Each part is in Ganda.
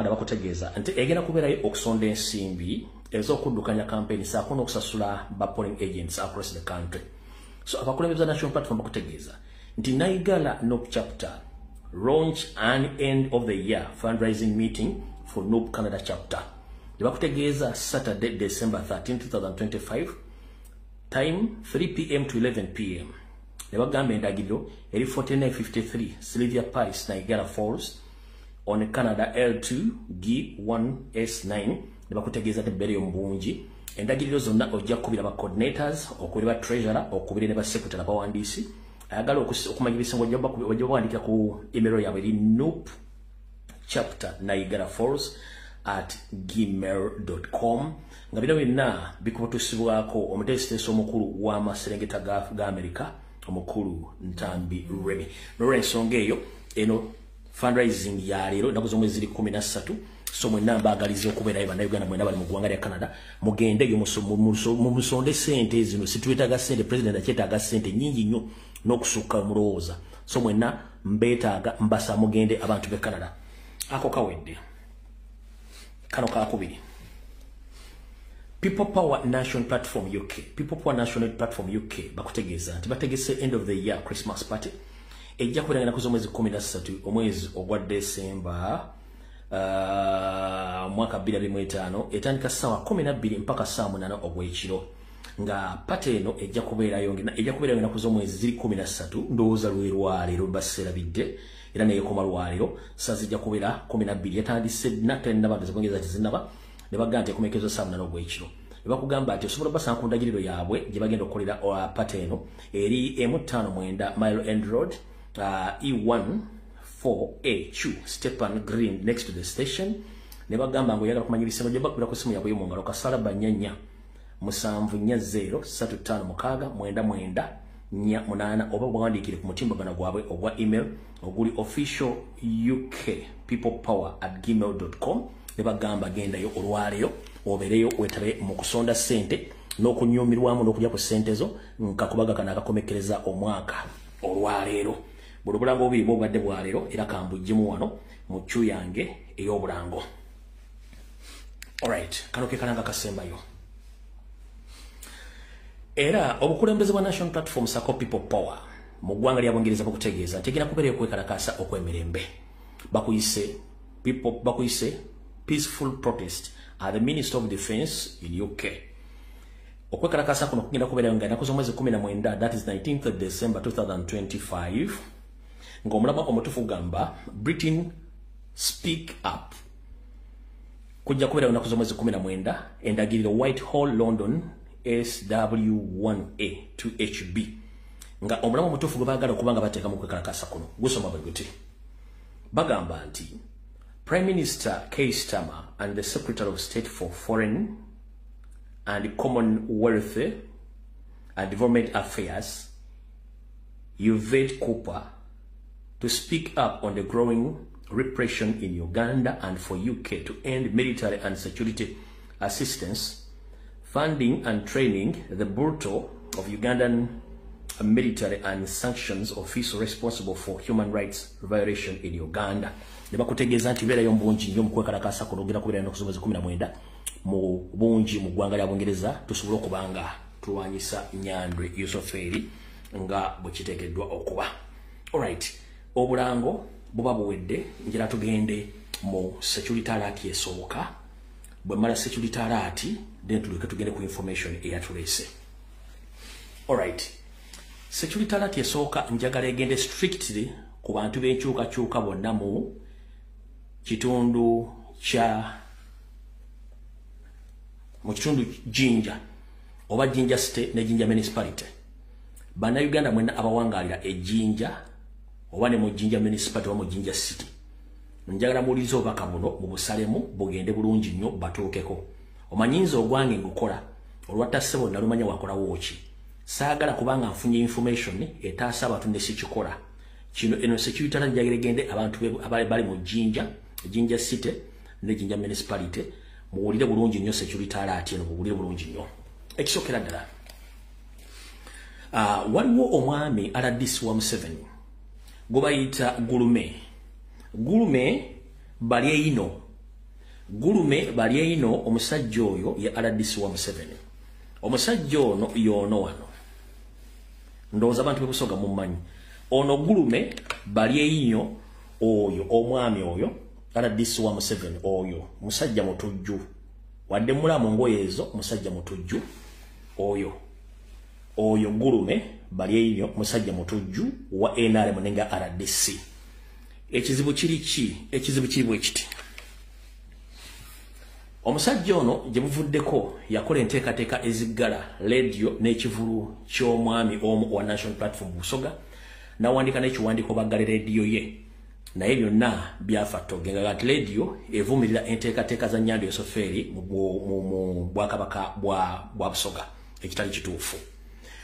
Canada bakutegeeza nti egenda kubeerayo okusonda ensimbi ez'okuddukanya campaign saako n'okusasula ba polling agents across the country. So abakulembeze National Platform bakutegeeza nti Naigala Noop chapter launch an end of the year fundraising meeting for Noop Canada chapter. Bakutegeeza Saturday, December 13, 2025, time 3 p.m. to 11 p.m. Nebagamba endagiro eri 4953 Sylvia Pice, Niagara Falls, on Canada L2 G1S9. Nebakutegeeza tebere ombungi. Endagiriro zonna ojja kubira ba coordinators, okubira ba treasurer, okubira ne ba secretary abawandiisi. Ayagala okumanyibisa ojja bawandika ku email yaabwe eri Noop chapter Niagara Falls @gmail.com. nga bino byonna bikubutusibwako omuteesiteesi omukulu w'amaserengeta ga America, omukulu Ntambi Remy. N'olw'ensonga eyo eno fundraising ya leero ennaku z'omwezi 13, so mwenna mbaagaliza okubeerayo bannayuganda mwenna bali mu ggwanga lya Canada mugendeyo mumusonde sente zino. Situwetaaga sente, president akyetaaga sente nnyingi nnyo n'okusukka mulowooza. So mwenna mbeetaaga mbasa mugende abantu b'e Canada. Ako kawedde. Kano kakubiri. People Power National Platform UK. People Power National Platform UK bakutegeeza nti bategese end of the year Christmas party ejja kubeera ennaku z'omwezi 13 omwezi ogwa December mwaka 2025 etandika ssaawa 12 mpaka ssaawa 8 ogw'ekiro. Nga pate eno ejja kubeerayo ennaku z'omwezi ziri 13, ndowooza lwaleero baserabidde era neekoma lwaleero saa zijja kubeera 12. Yatandise natenaba zibongeza tizinaba ne bagamba nti ekumekezo saa 8 ogw'ekiro. Ne bakugamba nti osobola basanga ku ndagiriro yaabwe gye bagenda okukolera pate eno eri M59 Mile End Road E1 4AQ Stepan Green next to the station. Ne bagamba ngo yagala kumanya ebisembo gye bakubira ku simu yaabwe mu ngalo kasala banyanya 740569998 oba bwandikire ku mutimbagano gwabwe ogwa email oguli officialukpeoplepower@gmail.com. ne bagamba gendayo olwaleero obereyo wetabe mu kusonda sente n'okunyumirwamu n'okujja ku sente zo nkakubaga kana akakomekereza omwaka olwaleero. Buno bulango obubiri bwobadde bwaleero era kambujjemu wano mu ccu yange ey'obulango. Alright, kano ke kalanga kasembayo. Era obukulembeze bwa National Platform sako People Power mu ggwanga lya Bungereza bakutegeeza nti egenda kubeerayo okwekalakaasa okw'emirembe. Bakuyise peaceful protest at the Minister of Defence in UK. Okwekalakaasa kuno kugenda kubeerayo nga ennaku z'omwezi 19, that is 19th of December 2025, ng'omulama omutuufu gamba Britain Speak Up. Kujja kubeerayo ennaku z'omwezi 19, endagiriro Whitehall, London SW1A 2HB. Nga omulama omutuufu gwe baagala okuba nga bateeka mu kwekalakaasa kuno gusoma bwe guti. Bagamba nti Prime Minister Keir Starmer and the Secretary of State for Foreign and Commonwealth and Development Affairs, Yvette Cooper, to speak up on the growing repression in Uganda and for UK to end military and security assistance, funding and training the brutal of Ugandan military and sanctions official responsible for human rights violation in Uganda. Ne bakutegeeza nti beerayo mbungi nnyo mu kwekalakaasa kuno ogenda kubeera ennaku z'omwezi 19 mu bungi mu ggwanga lya Bungereza tusobole okubanga tulwanyisa nnyandwe Yusuferi nga bwe kiteekeddwa okuba. Alright, obulango buba buwedde njira tugende mu security alert esooka. Bwe mala security alert then tuleke tugende ku information eyatulese. Alright, security alert esooka njagala egende strictly ku bantu b'enkyukakyuka bonna mu kitundu Jinja oba Jinja State ne Jinja Municipality. Bannayuganda mwenna abawangalira ejjinja oba ne mu Jinja Municipality oba mu Jinja City, njagala muwulirize obubaka buno mu busalemu bugende bulungi nnyo batuukeko. Omanyinza ogwange ngukola olwatta ssebo nalumanya wakolawo ki. Saagala kubanga nfunye information etaasa abantu ne sikikola. Kino eno security alert njagala egende abantu bali mu Jinja City ne Jinja Municipality muwulire bulungi nnyo security alert eno muwulire bulungi nnyo. Ekisookera ddala waliwo omwami RDC wa Museveni gwe bayita Gulume bali eino Gulume bali ino omusajja oyo ya RDC wa Museveni. Omusajja ono yono wano. Ndoza abantu bebusoga mu manyi. Ono Gulume bali ino oyo omwami oyo RDC wa Museveni oyo musajja mutujju. Wadde mulamu ngoyezo musajja mutujju oyo. Oyo Gulume bali ino musajja mutujju wa NRM nenga RDC. Ekizibu kiri bwekiti. Omusajja ono gye buvuddeko yakola enteekateeka eziggala radio n'ekivulu ky'omwami omu wa National Platform Busoga n'awandika n'ekiwandiiko baggale radio ye naye byonna byafa togenga gati radio evumirira enteekateeka za Nyando Yosoferi mu bwakabaka bwa Busoga ekitali kituufu.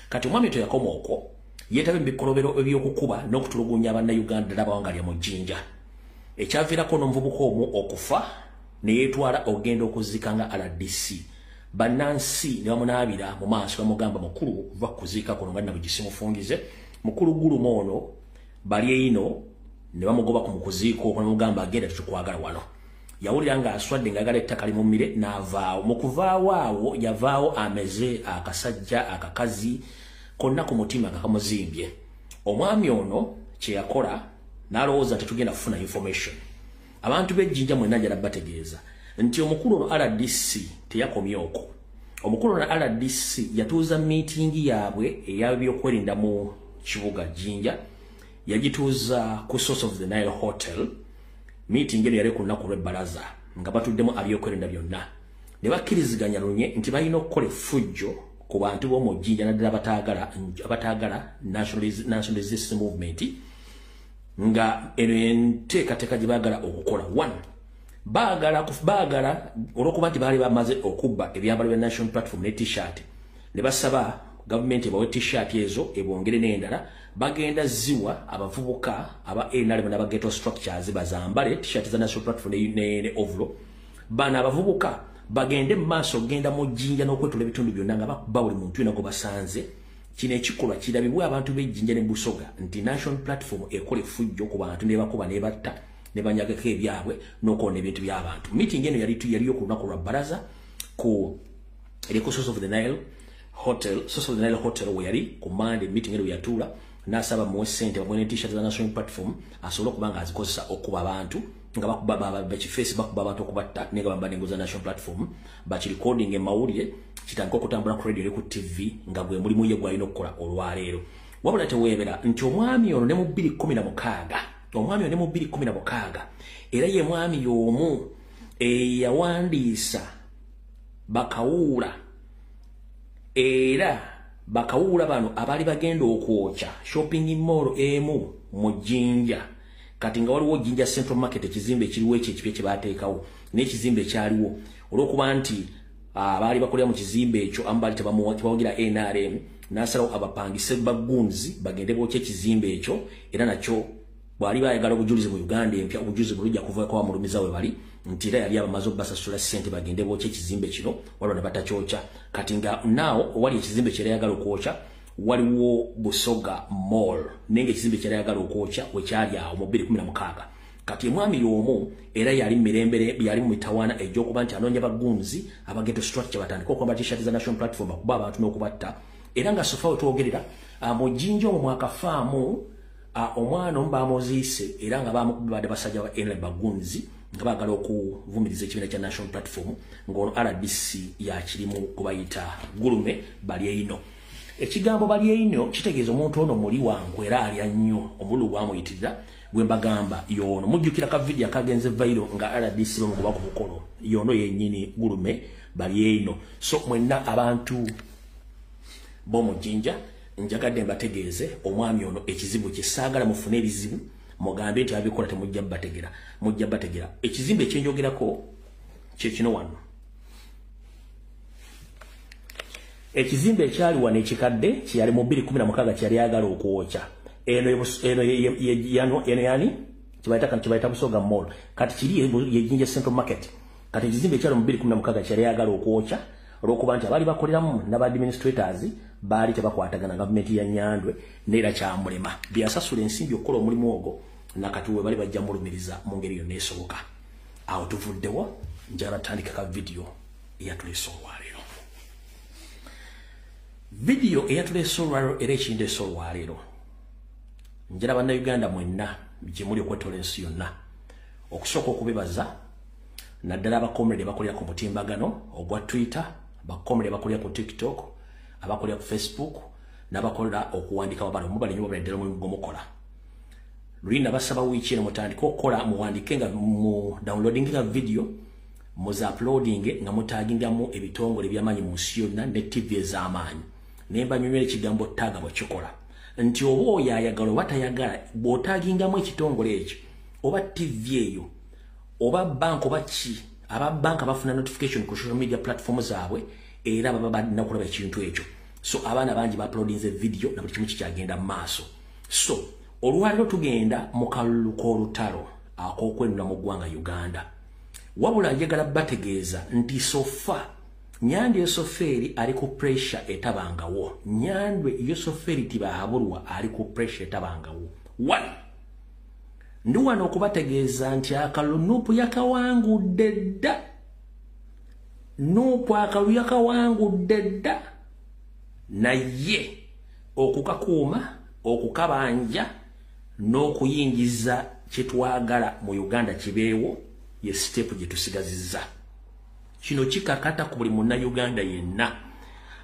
Kati omwami to yakoma okwo yeetabe mu bikolobero eby'okukuba n'okutulugunya Bannayuganda n'abawangalya mu jjinja. Ekyaviirako n'omuvubuka omu okufa neyetwala ogenda okuzikanga RDC. Bannansi ne bamunaabira mu maaso bamugamba mukulu va kuzika kono nga nabugisimufungize. Mukulu Gulume ono bali ino ne bamugoba ku mukuziiko okwo mugamba agenda tukwagala wano. Yawulira nga aswadde ngagala ettaka limumire n'avaawo. Mu kuvaawo awo yavaawo ameze akasajja akakazi konna ku mutima kakamuzimbye. Omwami ono kye yakola n'alowooza tetugenda kufuna information. Abantu b'ejjinja mwenna njala bategeeza nti omukulu ono RDC teyakomye okwo. Omukulu ono RDC yatuuza meeting yaabwe ey'ebyokwerinda mu kibuga Jjinja yagituuza ku Source of the Nile Hotel. Meeting eno yali ku lunaku lw'ebbalaza nga batuddemu abyokwerinda byonna ne bakkiriziganya lunye nti balina okukola effujjo ku bantu b'omu Jjinja naddala abataagala National Resistance Movement nga eno enteekateeka gye baagala okukola. 1 baagala olw'okuba nti baali bamaze okubba ebyambalo bya National Platform ne t-shirt ne basaba gavumenti ebawe t-shirt ezo ebongere n'endala bagenda ziwa abavubuka aba NRM n'aba ghetto structures bazambale t-shirt za National Platform ne ovulo. Bana abavubuka bagende mu maaso genda mu Jjinja n'okwetula ebitundu byonna nga bakuba buli muntu yonna gwe basanze. Kino ekikolwa kirabibwa abantu b'ejjinja ne Busoga nti National Platform ekola effujjo ku bantu ne bakuba ne batta ne banyagako ebyabwe n'okwona ebintu by'abantu. Meeting eno yaliyo ku lunaku lwa bbalaza ku Source of the Nile Hotel. Source of the Nile Hotel we yali ku Monday meeting eno yatuula n'asaba muwe ssente bamwene t-shirt za National Platform asobole okuba nga azikozesa okuba abantu nga bakuba bakifeesi bakuba abantu okubatta ne nga bamba n'engo za National Platform bakirecording emawulire kitandika okutambula ku radio ne ku TV nga gwe mulimu ye gwalina okukola olwaleero. Wabula teweebera nti omwami ono ne mu 2016 era ye mwami y'omu eyawandiisa bakawuula era bakawuula bano abaali bagenda okwokya shopping mall emu mu Jjinja. Kati nga waliwo Jjinja Central Market ekizimbe ekiriwo ekyo kye baateekawo n'ekizimbe ekyaliwo olw'okuba nti baali bakolera mu kizimbe ekyo ambaali tebawagira NRM n'asalawo abapangise bagunzi bagende bookya ekizimbe ekyo era nakyo bwali baayagala obujulizi mu Uganda empya obujulizi bulujja kuvaako bamulumiza we bali nti era yali abamaze okubasasula ssente bagende bookya ekizimbe kino waliwo ne batakyokya. Kati nga naawo wali ekizimbe kye yayagala okwokya waliwo Busoga Mall nenge ekizimbe kye yayagala okwokya wekyali awo mu 2016. Kati mwami y'omu era yali mirembere yali mu mitawaana egy'okuba nti anoonya bagunzi abageto structure batandika okuba t-shirt za National Platform okuba abantu n'okubatta era nga sofa wetwogerera mu Jjinja omwo mwakafaamu omwana omu baamuziise era nga bamukubadde basajja ba NRM bagunzi nga baagala okuvumiriza ekibiina kya National Platform ng'ono RDC yakirimu kubayita Gulume bali eino. Ekigambo bali eino kitegeeza omuntu ono muli wangu era alya nnyo omululu gwamuyitirira gwe mbagamba yono. Mujjukira ka video akagenze viral nga RDC bamugoba ku bukolo yono yennyini Gulume bali eino. So mwenna abantu b'omu Jjinja njagadde mbategeeze omwami ono ekizibu kye saagala mufune ebizibu mugambe nti abikola temujja bategera. Ekizimbe ekyenjogerako kye kino wano. Ekizimbe ekyali wano ekikadde kyali mu 2016 kyali yagala okwokya. Eno yani kibayita Busoga Mall. Kati kiri ye Jjinja Central Market. Kati ekizimbe ekyali mu 2016 kyali yagala okwokya olw'okuba nti abaali bakoleramu n'aba administrators baali tebakwatagana gavumenti ya Nyandwe neera kyamulema byasasula ensimbi okukola omulimu ogwo nakati we bali bajja mulumiriza mu ngeri yonna esoboka. Awo tuvuddewo njala tandika ka video eyatuleesa olwaleero. Video eyatuleesa olwaleero era ekindeesa olwaleero. Njala bannayuganda mwenna gye muli okwetola ensi yonna okusooka okubebaza naddala abakomrade bakolera ku mutimbagano ogwa Twitter, abakomrade bakolera ku TikTok, abakolera ku Facebook, n'abakolera okuwandika wabala mubale nyo babadde mu gomukola. Lulina basaba wiiki eno mutandika okukola muwandike nga mu downloading nga video muza uploading nga mutagingamu ebitongole by'amaanyi mu nsi yonna ne TV ez'amaanyi. Nemba nywele ekigambo taaga bwekikola. Nti oba oyo ayagala oba tayagala bw'otaagingamu ekitongole ekyo oba TV eyo oba bank oba ki aba bank bafuna notification ku social media platforms zaabwe era baba badina kulaba ekintu ekyo. So abaana bangi ba uploadinze video na buli kimu kikyagenda mu maaso. So olwaliro tugenda mu kalulu k'olutalo ak'okwenula mu ggwanga Uganda. Wabula njagala bategeeza nti sofa Nyandwe Yosoferi ali ku pressure etabangawo. Nyandwe Yosoferi tibahabulwa ali ku pressure etabangawo. 1. Nduwano okubategeeza nti akalulu Nuupu yakawangudde dda. Nuupu akalulu yakawangudde dda. Naye okukakuuma, okukabanja n'okuyingiza kyetwagala mu Uganda kibeewo ye step gye tusigazizza. Kino kikakata ku buli munnayuganda yenna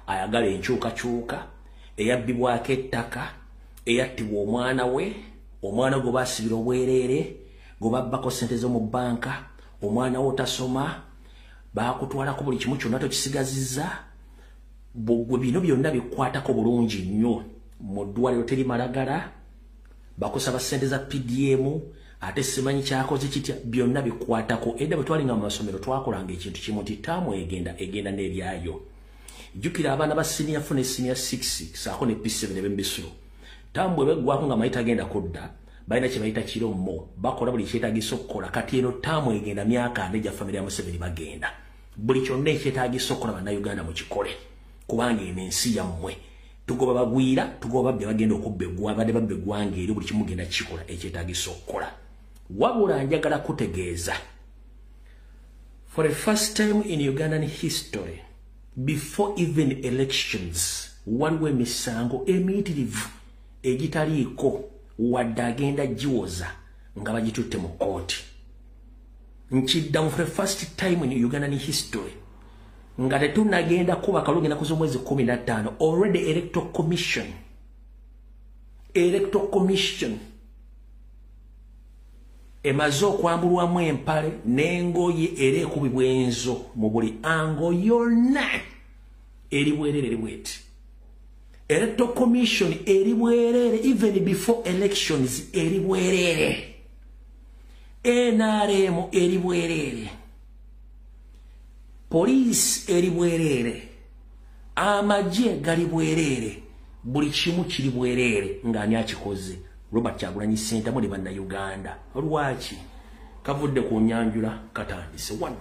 ayagala enkyukakyuka eyabbibwako ettaka, eyattibwa omwana we, omwana gwe baasibira obwereere, gwe babbako ssente zo mu banka, omwana we otasoma, baakutwalako buli kimu kyonna tokisigazizza. Bwe bino byonna bikwatako bulungi nnyo mu ddwaliro teri malagala, bakusaba ssente za PDM, ate simanyi kyakoze kitya, byonna bikwatako. Edda bwe twalinga mu masomero twakolanga ekintu kimu nti taamu egenda n'ebyayo. Jjukira abaana ba senior 4 ne senior 6 saako ne P7 eb'embisulo. Taamu bwe beggwako nga mayita agenda kudda, balina kye bayita kirommo, bakola buli kyetaagisa okukola. Kati eno taamu egenda myaka ane gya famire ya Museveni bagenda. Buli kyonna ekyetaagisa okukola bannayuganda mukikole. Kubanga eno ensi yammwe tugoba bagwira, tugoba babbe bagenda okubba eggwanga, badde babba eggwanga eri buli kimu genda kikola ekyetaagisa okukola. Wabula njagala kutegeeza, for the first time in Ugandan history, before even elections, waliwo emisango emiyitirivu egitaliiko wadde agenda giwoza nga bagitutte mu kooti. Nkiddamu for the first time in Ugandan history, nga tetunagenda kuba kalugenda kuza omwezi 15, already Electoral Commission emaze okwambulwamu empale n'engoye era ekubibwa enzo mu buli ango yonna eri bwerere bweti. Electoral Commission eri bwerere even before elections eri bwerere. NRM eri bwerere. Police eri bwerere. Amagye gali bwerere. Buli kimu kiri bwerere ng'ani akikoze. Robert Kyagulanyi Ssentamu muli bannayuganda. Lwaki kavudde ku nyanjula katandise. 1.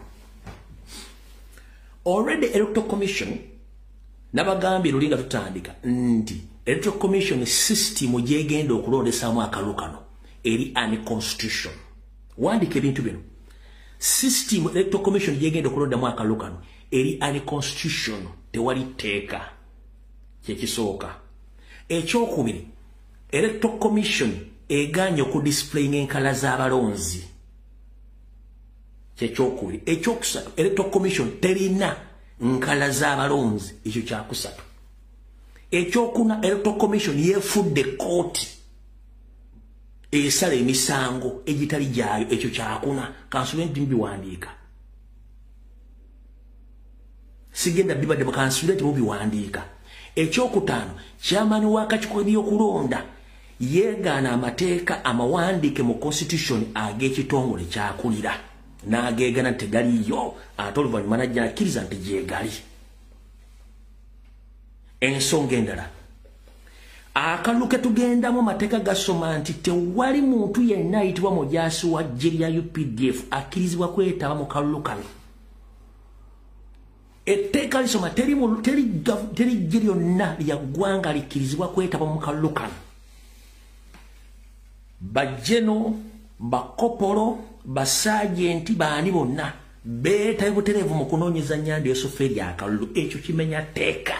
Already Electoral Commission nabagambye lulinga tutandika nti Electoral Commission system gyegenda okulondesaamu akalulu kano eri unconstitution. Wandika ebintu bino. System Electoral Commission gyegenda okulondamu akalulu kano eri unconstitution, tewali tteeka. Kyekisooka. Ekyokubiri, Electoral Commission eganye okudisplayin enkala z'abalonzi. Kyekyokubiri. Ekyokusatu, Electoral Commission terina nkala z'abalonzi. Ekyo kyakusatu. Ekyokuna, Electoral Commission yeefudde kooti esala emisango egitali gyayo. Ekyo kyakuna. Kansule nti mubiwandiika. Sigenda bibadde mu kansule nti mubiwandiika. Ekyokutaano, chairman w'akakiiko by'okulonda yeegaana amateeka amawandiike mu constitution ag'ekitongole kyakulira n'ageegana nti tegaliyo, ate oluvannyuma najja nakkiriza nti gyegali. Ensonga endala, akalulu ke tugendamu amateeka gasoma nti tewali muntu yenna ayitibwa mujaasi wa ggye lya UPDF akkirizibwa kwetaba mu kalulu kano. Etteeka lisoma teri ggye lyonna lya ggwanga likkirizibwa kwetaba mu kalulu kano. Bajeno, bakopolo, basajenti, baani bonna beta buterevu mu kunoonyeza Nyandi Yosoferi akalulu ekyo kimenya teka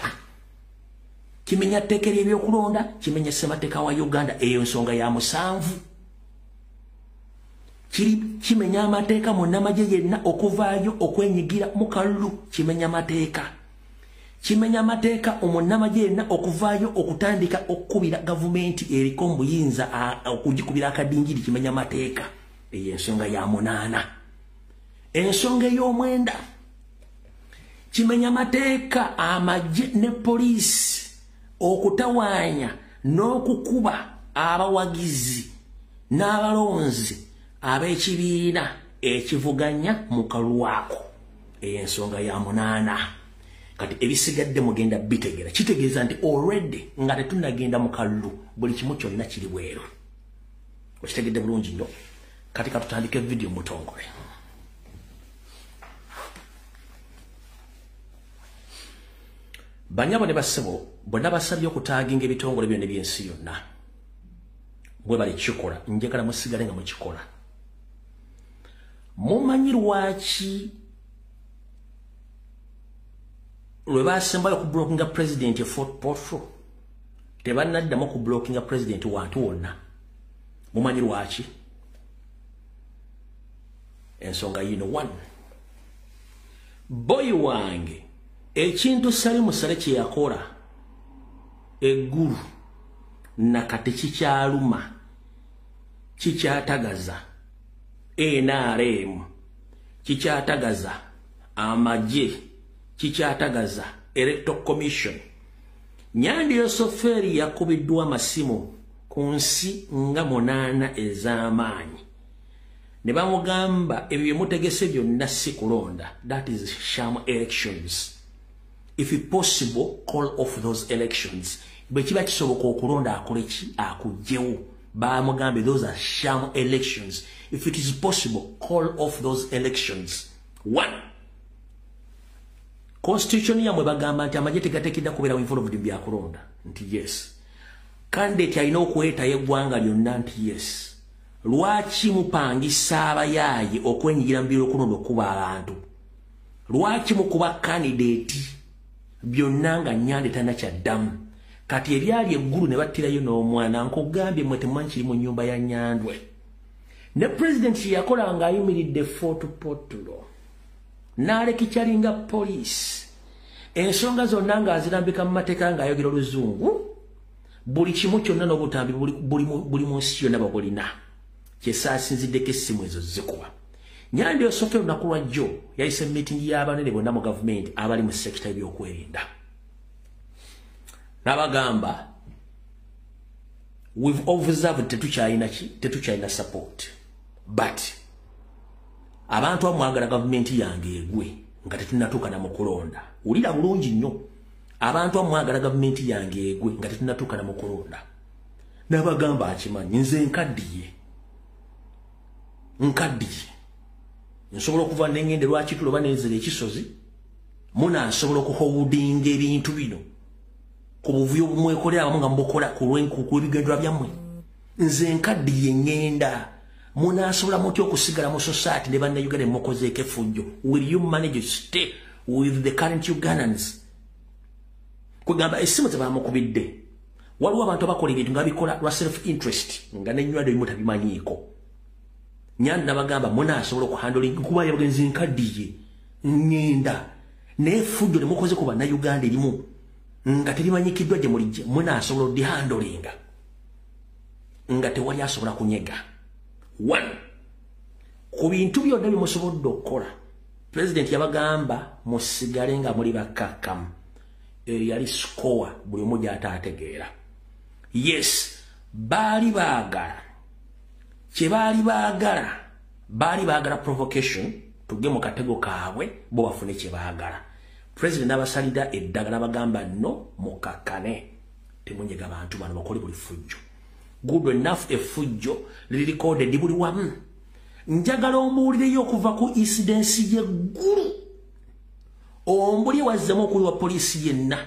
ebyokulonda kimenya ssemateeka wa Uganda eyo nsonga ya musanvu kimenya amateeka munnamagye yenna okuvaayo okwenyigira mu kalulu kimenya amateeka omunnamagye yenna okuvaayo okutandika okukubira gavumenti eriko mbuyinza okugikubira akadingiri kimenya amateeka eyo ensonga ya 8 ensonga ey'omwenda kimenya amateeka amagye ne poliisi okutawaanya n'okukuba abawagizi n'abalonzi ab'ekibiina ekivuganya mu kalwako ensonga ya 8 kati ebisigadde mugenda bitegera kitegeeza nti already nga tetunnagenda mu kalulu buli kimu kyonna kiri bweru okitegedde bulungi nnyo kati katutandike video mutongole banyabo ne bassebo bonna basabye okutaaginga ebitongole byonna by'ensi yonna bwe bali kikola njagala musigale nga mukikola mumanyi lwaki lwe basembayo okublockinga president Fort Portal tebannaddamu okublockinga president wantu wonna mumanyi lwaki ensonga yino 1 boy wange ekintu sali musale kye yakola eggulu nakati kikyaluma kikyatagaza NRM kikyatagaza amagye kikyatagaza Electoral Commission Nyandi Yosoferi yakubiddwa amasimu ku nsi nga 8 ez'amaanyi ne bamugamba ebyo mutegese byonna si kulonda that is sham elections if it possible call off those elections bwe kiba kisoboka okulonda akoleki akujjewo bamugambe those are sham elections if it is possible call off those elections 1 Constitution yamwe bagamba nti amagye tegateekidde kubeera involved mu byakulonda nti yes candidate alina okuweta yeggwanga lyonna nti yes lwaki mupangisa abayaaye okwenyigira mu byokulonda okuba abantu lwaki mukuba candidate byonna nga Nyandi tannakyaddamu kati ebyali eggulu ne battirayo n'omwana nkugambye mwe temumanyi kiri mu nnyumba ya Nyandwe ne president yakola ng'ayimiridde Fort Portal n'aleka kyalinga police ensonga zonna ng'azirambika mu mateeka ng'ayogera oluzungu buli kimu kyonna n'obutambi buli mu nsi yonna babulina kyesaasinziddeko essimu ezo zikuba Nyandi Yosoferi olunaku lwa jjo yayise meeting y'abanene bonna mu gavumenti abali mu sekita y'ebyokwerinda n'abagamba we've observed tetukyalina support but abantu amwagala gavumenti yange egwe nga tetunnatuuka na mu kulonda ulira bulungi nnyo abantu amwagala gavumenti yange egwe nga tetunnatuuka na mu kulonda n'abagamba akimanyi nze nkaddiye nsobola okuva n'engende lwaki tuloba n'enzera ekisozi munansobola okuholdinga ebintu bino ku buvuyo bumwekolera abamu nga mubukola ku lw'ebigendera byammwe nze nkaddiye ngenda munansobola mutya okusigala mu society ne bannayuganda mukozeeko effujjo will you manage to stay with the current Ugandans kwegamba essimu tebamukubidde waliwo abantu abakola ebintu nga bikola lwa self interest nga n'enywado ebimu tabimanyiiko Nyandi n'abagamba munansobola okuhandolinga kuba yabagenzi nkaddiye ngenda n'effujjo ne mukoze ku bannayuganda erimu nga terimanyikiddwa gye mulijje munansobola oddihandolinga nga tewali asobola kunyega 1 ku bintu byonna bye musobodde okukola president yabagamba musigale nga muli bakkakkamu yali score buli omu gy'ataategeera yes baali baagala kye baali baagala provocation tugge mu katego kaabwe bo bafune kye baagala president n'abasalira eddagala bagamba no mukakkane temunyega abantu bano bakole buli fujjo good enough effujjo lirikodedi buli wamu njagala ombuulireyo okuva ku incidence y'eggulu ombuli wazzemu okuli wa polisi yenna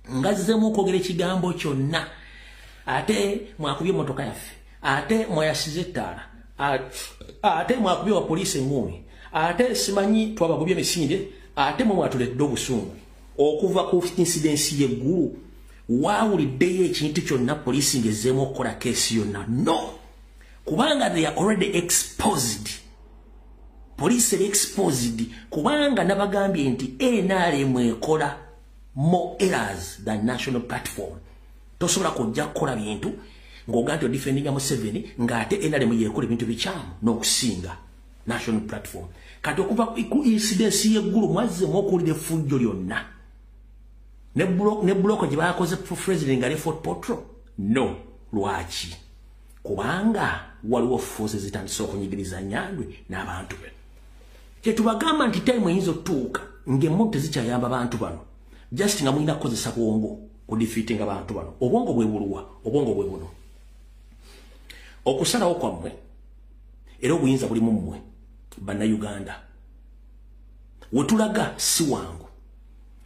ngazzemu okwogera ekigambo kyonna ate mwakubye emmotoka yaffe ate mwayasize ettaala ate mwakubye wa polisi engumi ate simanyi twabagobye misinde ate mu mwatuledde obusungu okuva ku incidence y'eggulu waawuliddeyo ekintu kyonna poliisi ngezzeemu okukola keesi yonna no kubanga they are already exposed police are exposed kubanga nabagambye nti NRM ekola more errors than national platform tosobola kujja kukola bintu ng'ogamba defendinga Museveni ng'ate NRM yekola ebintu bikyamu n'okusinga national platform kati okuva ku incidence y'eggulu mwazzemu okuwulira effujjo lyonna ne block gye baakoze president nga Fort Portal no lwaki kubanga waliwo forces zitandise okunyigiriza Nyandwi n'abantu be kyetubagamba nti time eyinza otuuka ng'emmoto tezikyayamba abantu bano just nga mulina kukozesa bwongo kudefeatinga abantu bano obwongo bwe buluwa obwongo bwe buno okusalawo kwammwe era obuyinza buli mu mmwe bannayuganda wetulaga si wangu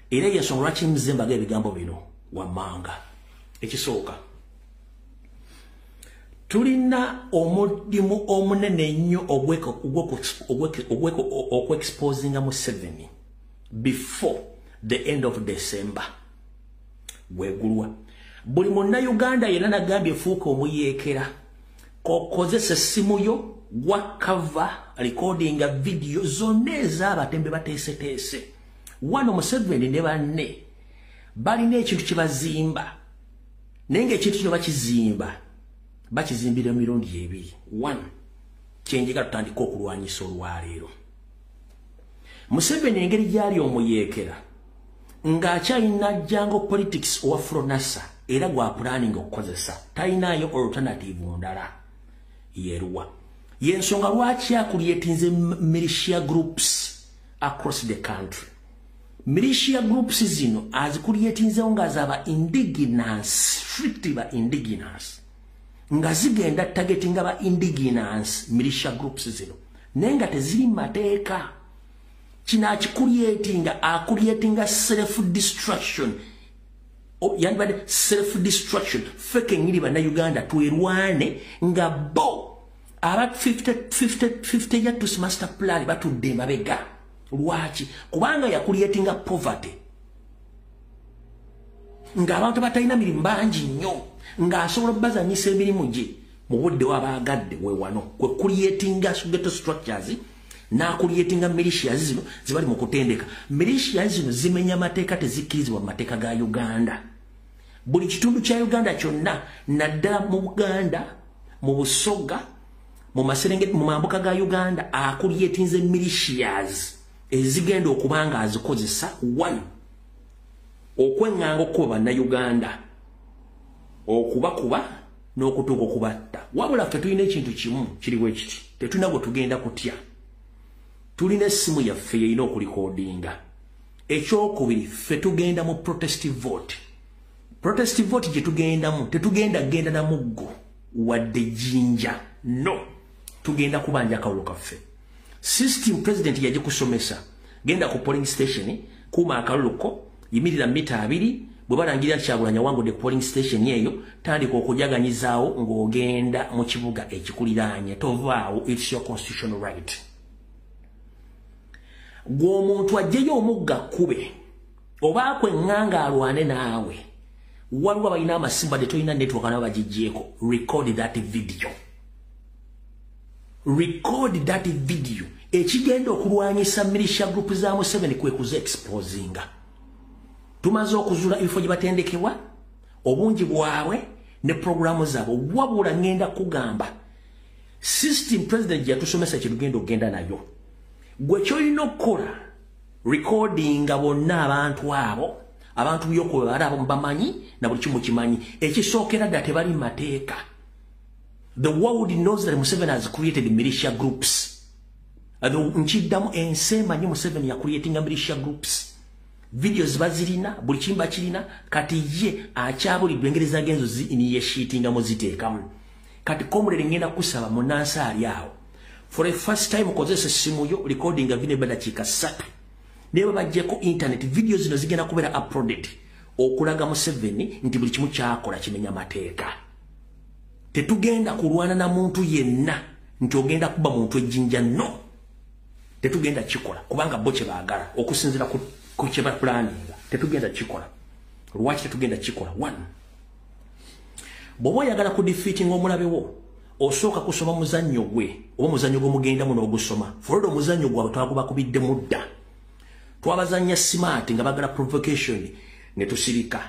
era yensonga lwaki muzembaga ebigambo bino wammanga ekisooka tulina omudimu omunene nnyo okweexposinga Museveni before the end of December wegulwa buli munnayuganda yenna nagambye fuuka omuyeekera kokozesa essimu yo wakava recordinga video zonna ez'abatembe bateeseteese wano Museveni ne banne balina ekintu kye bazimba naye ng'ekintu kino bakizimbira emirundi ebiri one kyenjega tutandika okulwanyisa olwaleero Museveni engeri gyali omuyeekera ng'akyalina jango politics owa Fronasa era gwa planning okukozesa talinayo alternative ndala yeruwa yensonga lwaki akulyetinze militia groups across the country militia groups zino azikulyetinzewo nga zaba indigenous strictly ba indigenous nga zigenda targeting aba indigenous militia groups zino nenga teziri mateeka kina akulyetinga self destruction yani self destruction feke ngiri bana Uganda tuerwane nga bo aba 50 ya to master plan batudde mabega lwaki kubanga yakulyetinga poverty nga abantu batalina mirimu bangi nnyo nga asobola bazanyisa emirimu gye mu budde w'abaagadde we wano kwe kulyetinga ghetto structures n'akulyetinga militias zino zibali mu kutendeka militias zino zimenya mateeka tezikkirizibwa mu mateeka ga Uganda buli kitundu kya Uganda kyonna naddala mu Buganda mu Busoga mu Maserengeti mu mambuka ga Uganda akulyetinze militias ezigenda okubanga azikozesa one okwenganga okuba bannayuganda okubakuba n'okutuuka okubatta wabula ffe tulina ekintu kimu kiriwo ekiti tetulina gwe tugenda kutya tulina essimu yaffe yeyina okulikodinga ekyokubiri ffe tugenda mu protest vote gye tugendamu tetugenda genda na muggo wadde jinja no tugenda kubanja akawulo kaffe system president yagikusomesa genda ku polling station kuma akaluluko yimirira mita 2 bwe balangira Kyagulanyi wangudde polling station eyo tandika okujaganyizaawo ng'ogenda mu kibuga ekikuliraanye tovaawo it's your constitutional right gw'omuntu ajjeyo omugga kube oba akwenganga alwane naawe waliwo abalina amasimba de tolina network nabo bagijjeeko record that video ekigenda okulwanyisa militia group za Museveni kwe kuze exposinga tumaze okuzula ebifo gye batendekebwa obungi bwabwe ne programu zaabwe wabula ngenda kugamba system president yatusomesa kirugendo ogenda nayo gwe kyolina okukola recording bonna abantu by'okuba bali abo bamanyi na buli kimu kimanyi ekisookera ddala tebali mateeka the world knows that Museveni has created militia groups nkiddamu ensi emanyi Museveni yakuleetinga militia groups videos bazirina buli kimba kirina kati ye akyabuliddwa engeri zagenzo yeshiitingamu ziteekamu kati komulere ngenda kusaba munansi ali awo for the first time kozesa essimu yo recording vine badakiika 3 neba bajjeko internet videos zino zigenda kubeera uploaded okulaga Museveni nti buli kimu kyakola kimenya mateeka tetugenda kulwana na muntu yenna nti ogenda kuba muntu ejjinja no tetugenda kikola kubanga bo kye baagala okusinzira ku kye ba planning tetugenda kikola lwaki tetugenda kikola one bwoba oyagala ku defeating omulabe wo osooka kusoma muzannyo gwe oba muzannyo gw'omugendamu n'ogusoma follow omuzannyo gwabwe twagubakubidde mudda twabazanya smart nga bagala provocation ne tusirika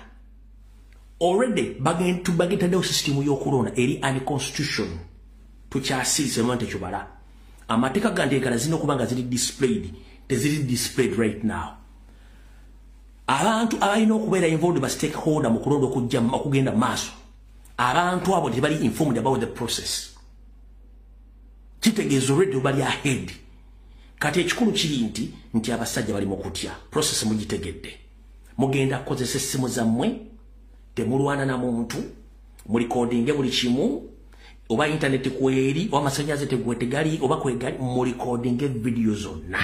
already bagitaddewo system y'okulonda eri unconstitution tukyasiise mante kyobala amateeka gandeekala zirina okuba nga ziri displayed teziri displayed right now abantu abalina okubeera involved ba stakeholder mu kulonda okugenda maaso abantu abo tebali informed about the process kitegeeza already bali ahead kati ekikulu kiri nti abasajja bali mu kutya process mugitegedde mugenda kukozesa essimu zammwe temulwana na muntu mu recording buli kimu oba internet kweri oba masanyaze tegwetegali oba kwegali mu recording video zonna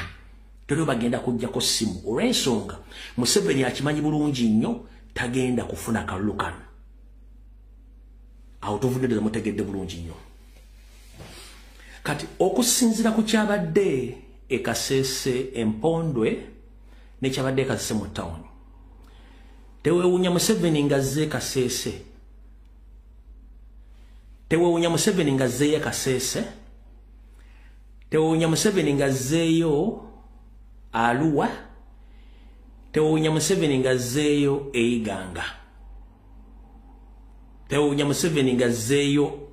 tero bagenda kujjako simu olw'ensonga Museveni akimanyi bulungi nnyo tagenda kufuna kalulu kano awo tuvunedde mutegedde bulungi nnyo kati okusinzira ku kyabadde ekasese empondwe ne kyabadde ekasese mu town tewewunya Museveni ngazze kasese tewewunya Museveni ngazzeeyo kasese tewewunya Museveni ngazzeeyo Arua tewewunya Museveni ngazzeeyo Iganga tewewunya Museveni ngazzeeyo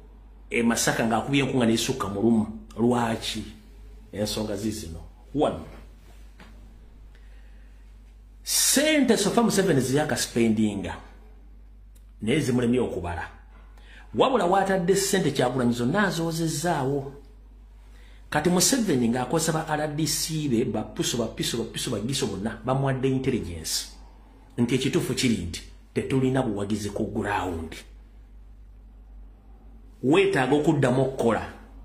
Masaka ng'akubye enkunga n'esukka mu lumu lwaki ensonga zizino one sente sofa Museveni ziyaka spendinga nezi mulemi okubala wabula watadde sente Kyagulanyi zonna azoozezaawo kati Museveni ng'akozesa ba RDC be bapiso bagiso bonna bamuwadde intelligence nti ekituufu kiri nti tetulina buwagizi ku ground weetaaga okuddamu okukola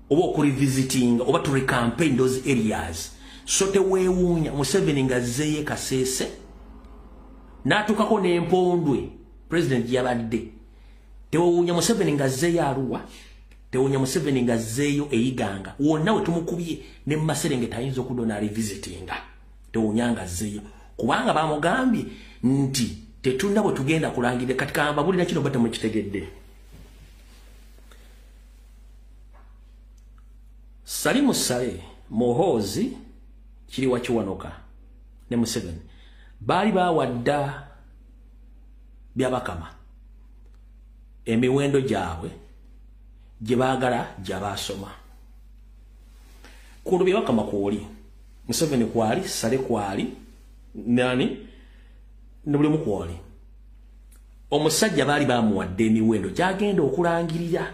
oba okurivisiting oba to recampaign those areas so teweewuunya Museveni ng'azzeeyo Kasese n'atuukako n'empondwe president yabadde tewewuunya Museveni ng'azzeeyo Arua tewewuunya Museveni ng'azzeeyo Iganga wonna we tumukubye ne Maserengeta ayinza okudona revisitinga tewewuunya ng'azzeeyo kubanga bamugambye nti tetulina bwe tugenda kulangirira kati kambabulira kino bata mukitegedde Salimu Sale Muhoozi kiri wakiwanoka ne Museveni bali bawadda byabakama emiwendo gyabwe gye baagala gy'abaasoma kuno byabakama kwoli Museveni kwali Sale kwali nani ne buli mukwoli omusajja bali bamuwadde emiwendo gyagenda okulangirira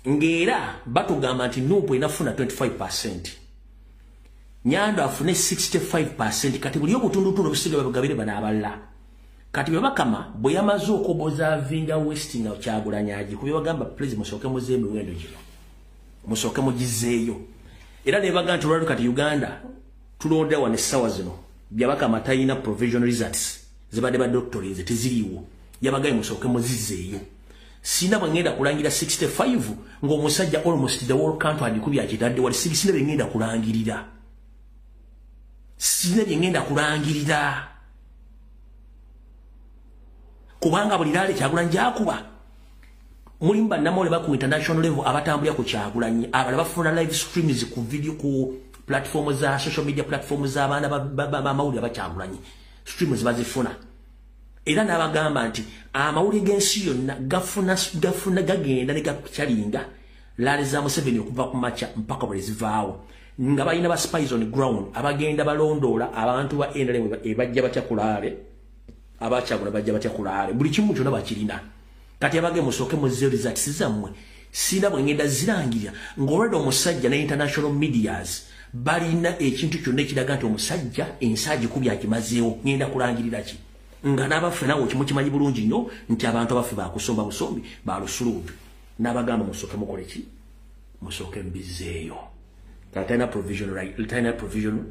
ngera batugamba nti Nuupu enafuna 25%. Nyando afune 65% kati buli obutundutundu obusiga babagabire bana abalala. Kati byabakama bwe yamaze okuboza vinga Westing na Kyagulanyi aji kubye bagamba please musoke muze emiwendo gino. Musoke mugizeeyo. Era ne bagamba tulwali kati Uganda tulonda wane sawa zino. Byabakama tayina provisional results. Zibadde ba doctorates teziriwo. Yabagaye musoke muzizeeyo. Sina bangenda kulangira 65 ng'omusajja almost the world country adikubya kitadde wali sina bengenda kulangirira. Sina bengenda kulangirira. Kubanga buli lale Kyagulanyi jakuba. Mulimba namole ba ku international level abatambulya ku Kyagulanyi abala bafuna live streams ku video ku platform za social media platforms za abana ba mawuli aba Kyagulanyi streams bazifuna. Era n'abagamba nti amawuli g'ensi yonna gafuna gagenda ne gakyalinga laale za Museveni okuva ku macha mpaka bwe zivaawo nga balina ba spies on ground abagenda balondoola abantu ba NRM bajja batya kulaale abakyagula bajja batya kulaale buli kimu kyonna bakirina kati abage musooke mu results zammwe sina bwe ngenda zirangirira ng'olwedde omusajja ne international medias balina ekintu kyonna ekiraga nti omusajja ensaaji kubya kimazeewo ngenda kulangirira ki nga nabafe nawo kimukimanyi bulungi nnyo nti abantu abafe bakusomba busombi balusuluubi n'abagamba musooke mukole ki musooke mbizeeyo tatayina provision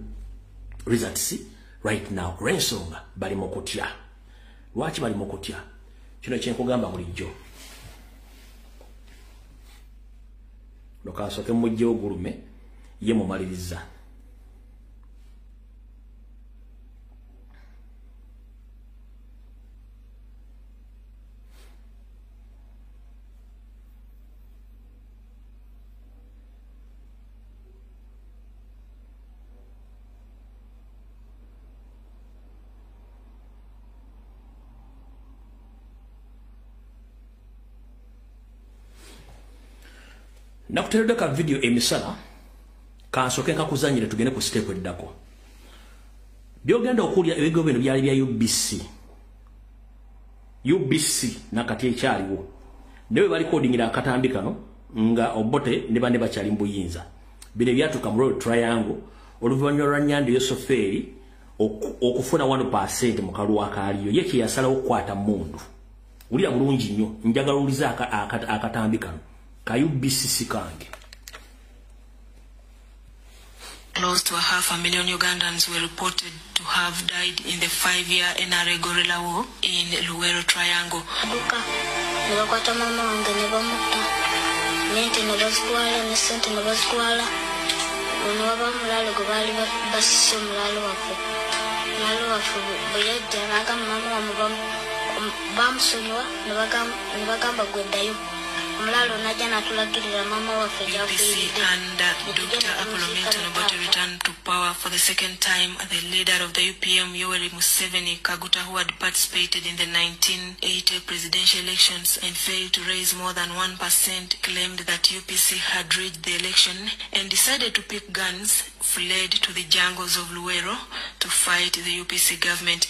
results right now olw'ensonga bali mu kutya lwaki bali mu kutya kino kyenkugamba bulijjo lokansooke mujjewo gulume ye mumaliriza Nakuteredde ka video emisala kansoke nkakuzanyire tugende ku step eddako. Byogenda okulya ebigo bino byali bya UBC nakati ekyaliwo. Newe bali codingira akatambi kano nga Obote ne bane bakyali mbuyinza. Bine byatuka mu road triangle oluvanywa lwa Nyandi Yosoferi okufuna 1% mu kaluwa kaliyo yeke yasala okwata mundu. Ulira bulungi nnyo njagala uliza akatambi kano ka UBC kange. Close to 500,000 Ugandans were reported to have died in the 5-year NRA guerrilla war in Luwero Triangle. Duka, niwakwata mama wange nebamuta. Nente nebazitwala nesente nebazitwala. Ono waba mulalo gwe baali basise omulalo waffe. Mulalo waffe bwe yajja n'agamba mama wamu bamusonyiwa nebagamba gwe ddayo. UPC and Dr. Apollo Milton Obote returned to power for the second time. The leader of the UPM, Yoweri Museveni Kaguta, who had participated in the 1980 presidential elections and failed to raise more than 1%, claimed that UPC had rigged the election and decided to pick guns, fled to the jungles of Luwero to fight the UPC government.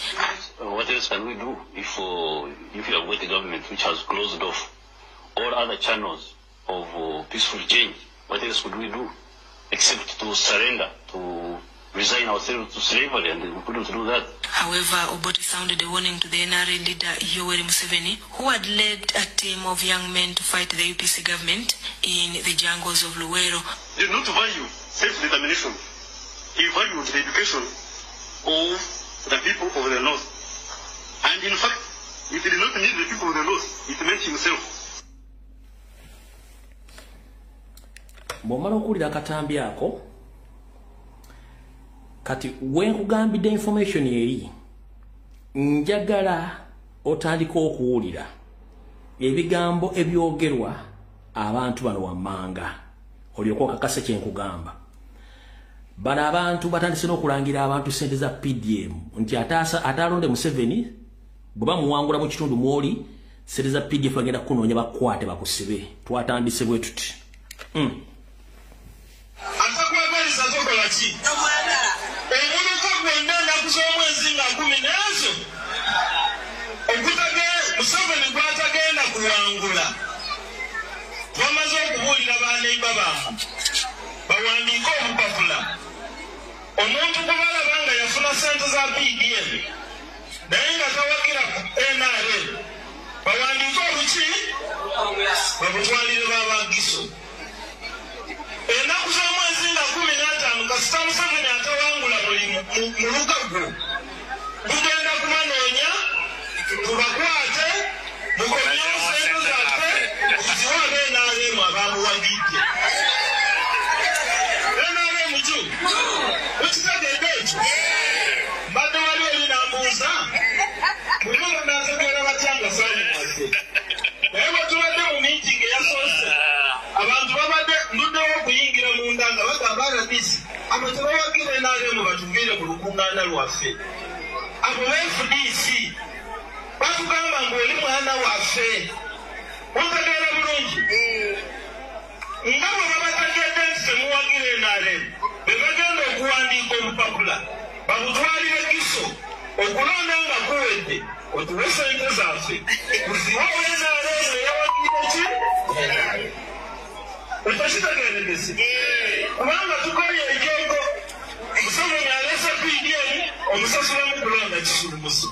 What else can we do if you have got a government which has closed off all other channels of peaceful change? What else could we do except to surrender, to resign ourselves to slavery, and we couldn't do that. However, Obote sounded a warning to the NRA leader Yoweri Museveni, who had led a team of young men to fight the UPC government in the jungles of Luwero. They do not value self-determination. He valued the education of the people of the North. And in fact, if he did not need the people of the North, it meant himself. Bwomala okulira akatambi ako kati wenkugambidde information eri njagala otandika okuwulira ebigambo ebyogerwa abantu bano wammanga olyoka okakase kyenkugamba. Bano abantu batandise n'okulangira abantu sente za PDM nti atalonde Museveni bwe bamuwangula mu kitundu mwoli sente za PDF agenda kunoonya bakwate bakusibe. Twatandise bwe tuti. Bawandika obupapula omuntu kubalabanga yafuna sente za PDM naye nga tawakira NRA bawandika oluki babutwalire babagiso ennaku z'omwezi nga 15 kasita Museveni atawangula mu lugago tugenda kubanoonya tubakwate mukomyewo sente zaffe ziwabe NRA abamuwagidde. Mbadde wali oli nambuuza mulimo nategeera batyanga sali mwase naye bwe tubadde mu miitingi eyasoose abantu babadde nduddewo okuyingira munda nga bagamba RDC abo tebawagira NRM batuviire mu lukuŋŋaana lwaffe. Abo FDC batugamba ng'oli mwana waffe ontegeera bulungi nga bwe babategedde nti temuwagira NRM begagenda okuwandiika omupapula babutwalire kiso okulonda nga kuwedde otuwe sente zaffe kuziwawo NRM eyawagire ki ekakitegeeredesi kubanga tukolye ekyoko Museveni alese PDM omusasulamu kulonda kisulumuso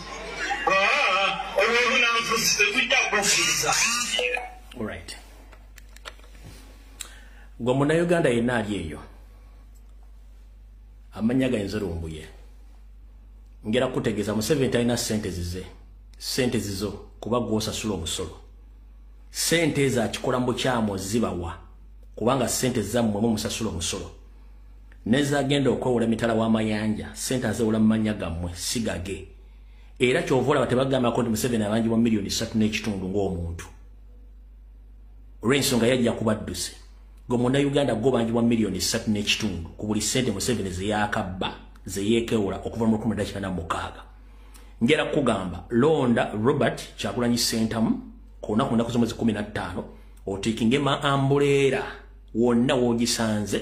olwobunanfusi tetujja kukkiriza. Alright. Gwe munnayuganda yenna ali eyo amanya gayinza lumbuye ngera kutegeeza Museveni talina sente zizo kuba gw'osasula omusolo. Sente ezo akikola mu bukyamu zibawa kubanga sente zammwe musasula omusolo nezagenda okwewola emitala w'amayanja sente azewola mu mannya gammwe sigage era ky'ovola batebagambako nti Museveni abanjibwa miliyoni 3.5 ng'omuntu olw'ensonga yajja kubadduse. Gwe munnayuganda go banjibwa miliyoni 3.5 ku buli sente Museveni ze yakabba ze yeekewola okuva mu 1996. Ngera kugamba londa Robert Kyagulanyi Sentamu ku lunaku z'omwezi 15 otikinge ma ambulera wonna wogisanze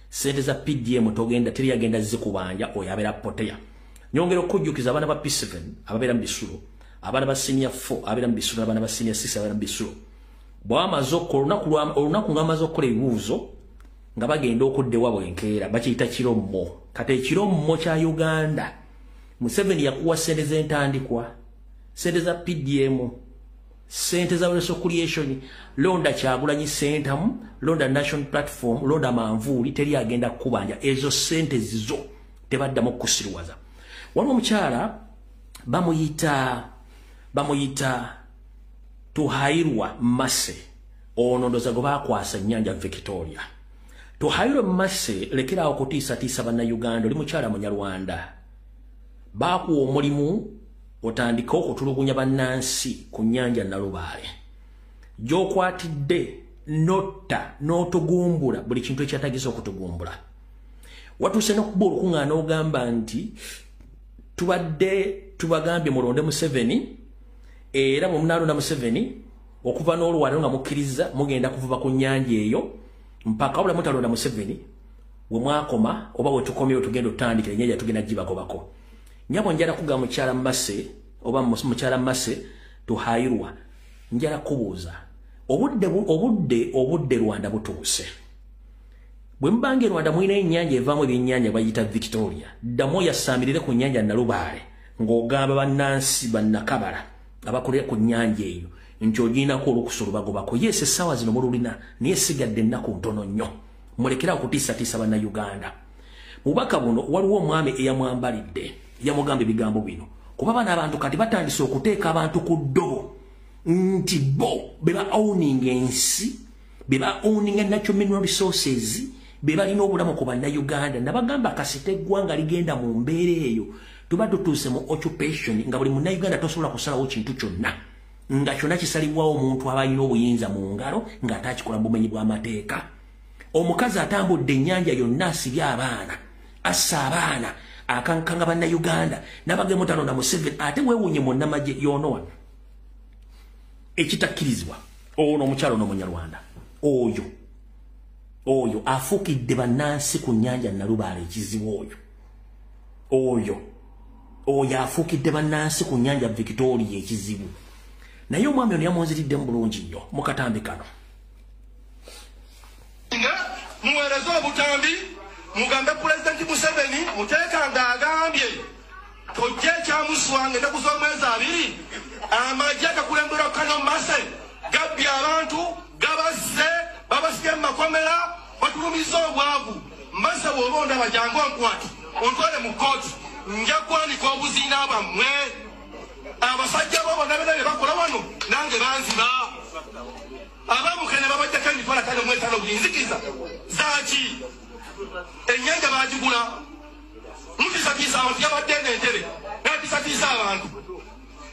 sente za PDM togenda teri agenda zikubanja oyabera poteya nyongero kujjukiza abana ba P7 ababera mbisulo abana ba senior 4 ababera mbisulo abana ba senior 6 ababera mbisulo bwamazo olunaku ngamazo kola ebibuuzo nga bagenda okudde wabo enkeera bakiyita kirommo kate kirommo kya Uganda Museveni yakuwa sente z'entandikwa sente za PDM sente za reconciliation londa Kyagulanyi Center londa National Platform londa manvuuli teri agenda kubanja ezo sente zizo tebaddamu kusirwaza waliwo omukyala bamuyita Tuhairwa Mase ono ndoza go bakwasa nnyanja Victoria Tuhairwa Mase lekera okutiisa banna Uganda oli mukyala munyarwanda bakuwa omulimu otandika okutulugunya bannansi ku nnyanja Nalubaale gy'okwatidde notta n'otugumbula buli kintu ekyatagiza okutugumbula watuuse n'okuba olukuŋŋaana ogamba nti tubadde tubagambye mulonde Museveni era bwe munaalonda Museveni okuva n'olwaleero nga mukkiriza mugenda kuvuba ku nnyanja eyo mpaka wabula mutalonda Museveni we mwakoma oba we tukomyewo tugenda otandikira ennyanja tugenda gibagobako nyabo njala kuga mukyala Mase oba mukyala Mase Tuhairwa njala kubuuza obudde Rwanda butuuse bwe mbange Rwanda mwina ennyanja evaamu ebyennyanja bayita Victoria ddamu yasamirire ku nnyanja Nalubaale ng'ogamba bannansi bannakabala abakolera ku nnyanja eyo nti ogiinako olukusa olubagobako yesi essaawa zino mululina naye sigadde ennaku ntono nnyo mulekera okutiisatiisa bannayuganda mubaka buno waliwo omwami eyamwambalidde yamugamba ebigambo bino kuba bano abantu kati batandise okuteeka abantu ku ddobo nti bo beba owning ensi beba owning natural mineral resources beba lina obulamu ku bannayuganda nabagamba kasite eggwanga ligenda mu mbeera eyo tuba tutuuse mu occupation nga buli munnayuganda tosobola kusalawo kintu kyonna nga kyonna kisalibwawo omuntu aba alina obuyinza mu ngalo ng'atakikola mu bumenyi bw'amateeka omukazi atambudde ennyanja yonna asibye abaana assa abaana akankanga bannayuganda nabagemu talonda Museveni ate weewunye munnamagye yoonowa ekitakkirizibwa ono omukyalo n'omunyarwanda oyo afuukidde bannansi ku nnyanja Nalubaale ekizibu oyo afuukidde bannansi ku nnyanja Victoria ekizibu naye omwami ono yamunziridde mu bulungi nnyo mu katambi kano muweereze obutambi mugambe Pulezidenti Museveni muteekanga agambye tojja ekyamuswange ennaku z'omwezi 2 amagye gakulembera Kano Mase gabbye abantu gabazze babasike mu makomera batulumiza obwavu Mase bw'oba ondaba jangu onkwati ontwale mu kooti nja kwanika obuziina bwammwe abasajja bo bonna bena bye bakola wano nange banziba abamukene babajjako emitwalo 5 buyinzikiza zaaki ennyanja baagigula mutisatiisa abantu yabadde n'entebe natisatiisa abantu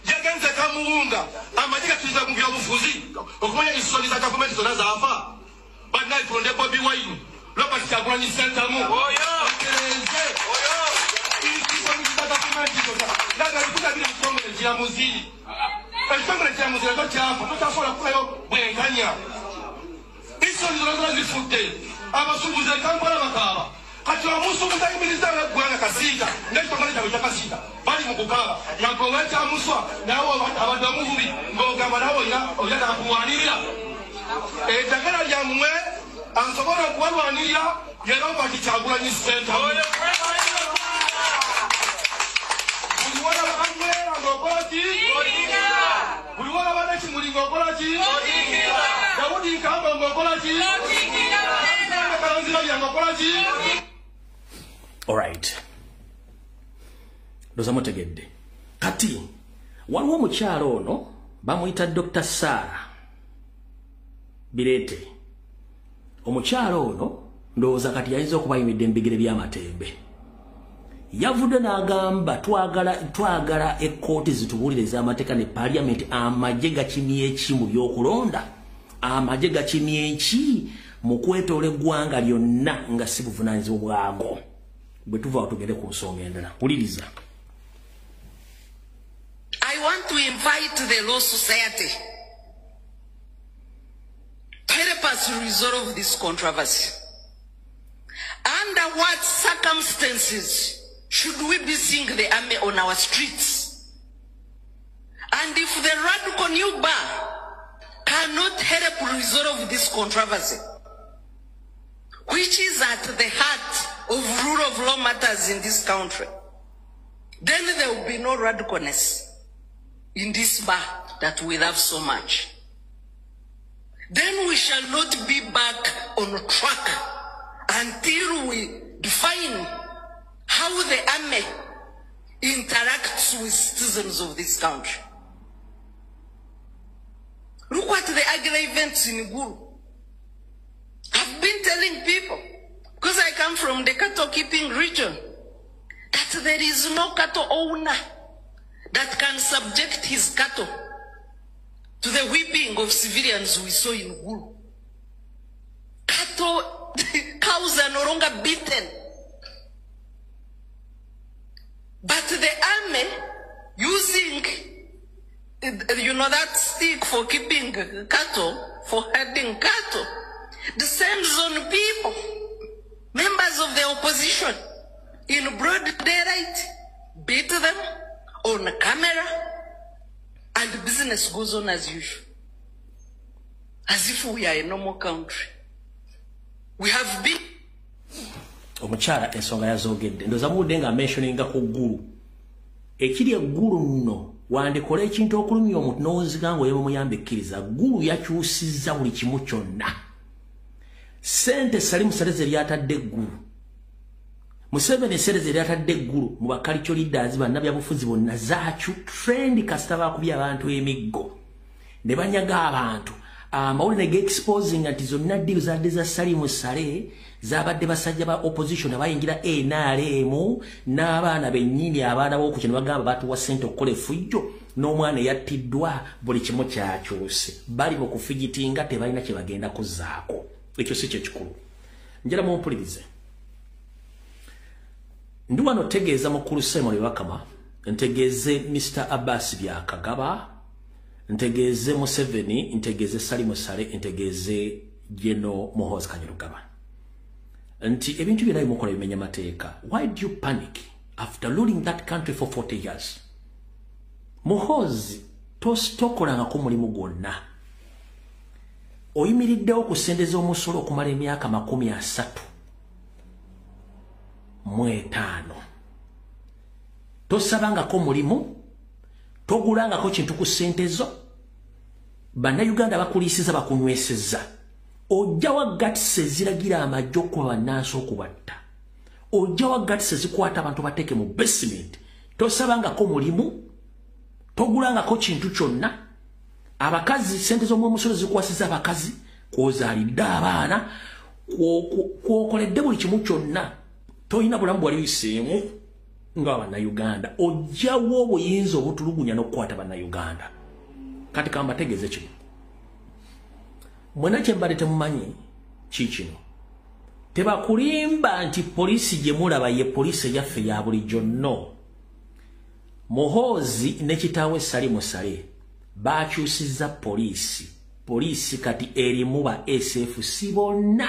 yagenze kamuwunga amagye gatuliza mu byobufuzi okumanya ensoli za gavumenti zonna zaafa bannayitulonde Bobi Wine Robert Kyagulanyi Ssentamu okereze gavumenti zonna nagalikutabira ekitongole kiramuzi ekitongole kiramuzi nakyo kyafa tokyasobola kufayo bwenkanya ensoli zonna zonna zifudde abasuubuzi Kampala bakaaba kati omusuubuzi ayimiriza eggwanga Kasiita n'ekitongole kyabwe kya Kasiita bali mu kukaaba nagwe ow'ekyamuswa nawe abadde omuvubi ng'ogamba nawe oyina nakuwanirira eddagala lyammwe asobola okubalwanirira ye Robert Kyagulanyi Ssentamu buli walaba anywera ng'okola ki buli walaba n'ekimuli ng'okola ki Dawudi Nkamba ng'okola ki alright ndoza mutegedde kati waliwo omukyalo ono bamuyita Dr. Sarah Birete omukyalo ono ndowooza kati yayinza okuba ayimidde mbigere by'amatembe yavudde n'agamba twagala ekkooti zitubuulire ez'amateeka ne parliament amagye gakimye eki mu by'okulonda amagye gakimye eki mu kwetoola eggwanga lyonna nga si buvunaanyizibwa bwago bwe tuva tugende ku nsonga endala wuliriza I want to invite the Law Society to help us resolve this controversy? Under what circumstances should we be seeing the army on our streets? And if the radical new bar cannot help resolve this controversy, which is at the heart of rule of law matters in this country, then there will be no radicalness in this bar that we love so much. Then we shall not be back on track until we define how the army interacts with citizens of this country. Look at the ugly events in Gulu. I've been telling people, because I come from the cattle keeping region, that there is no cattle owner that can subject his cattle to the whipping of civilians we saw in Gulu. Cattle, cows are no longer beaten. But the army, using, that stick for keeping cattle, for herding cattle, descends on people, members of the opposition, in broad daylight, beat them on camera, and business goes on as usual. As if we are a normal country. We have been... Omukyala ensonga yazogedde ndoza mudenga mentioninga ku Gulu ekiri eggulu nno wandikola ekintu okulumya omuntu n'oziga ngo yebo muyambe ekkiriza. Gulu yakyusizza buli kimu kyonna. Sente Salimu Sereze lyatadde eggulu, Museveni Sereze lyatadde eggulu mu bakalicho leaders bannabyabufuzi bonna zaakyu trend kasita baakubya abantu emiggo ne banyaga abantu. Amawulire ge-exposing nti zonna deal zadde za Salimu Sale zabadde basajja ba opposition abayingira NRM n'abaana bennyini abaana b'oku kino bagamba batuwa ssente okukola effujjo n'omwana yattiddwa buli kimu kyakyuse. Bali mu kufigitinga tebalina kye bagenda kuzzaako. Ekyo si kyo kikulu. Njala mumpulirize. Ndi wano tegeeza mukulu Simon Wakama, ntegeeze Mr. Abbas Byakagaba, ntegeeze Museveni, ntegeeze Salimu Sale, ntegeeze Jeno Muhoozi Kanyarugaba. Nti ebintu byonna bimukola bimenya mateeka. Why do you panic after ruling that country for 40 years? Muhoozi tokolangako mulimu gwonna. Oyimiriddewo okusendeza omusolo okumala emyaka 35. Tosabangako mulimu, togulangako kintu ku ssente zo. Bannayuganda bakulisiza bakunyweseza. Ojja wa gatise ziragira amajjo ku bannansi okubatta. Ojja wa gatise zikwata abantu bateeke mu basement. Tosabangako mulimu, togulangako kintu kyonna. Abakazi sente z'omusolo zikwasiza abakazi, kwozaalidde abaana, kwokoledde buli kimu kyonna. Toyina bulamu bwali biseemu nga bannayuganda. Ojjawo obuyinza obutulugunya n'okukwata bannayuganda. Kati kamba tegeeze kino. Mwena kyembadde temumanyi kikino. Tebakulimba nti poliisi gye mulaba ye poliisi yaffe ya bulijjo nno. Muhoozi ne kitaawe Salimu Sale baakyusizza poliisi. Poliisi kati erimu ba SFC bonna.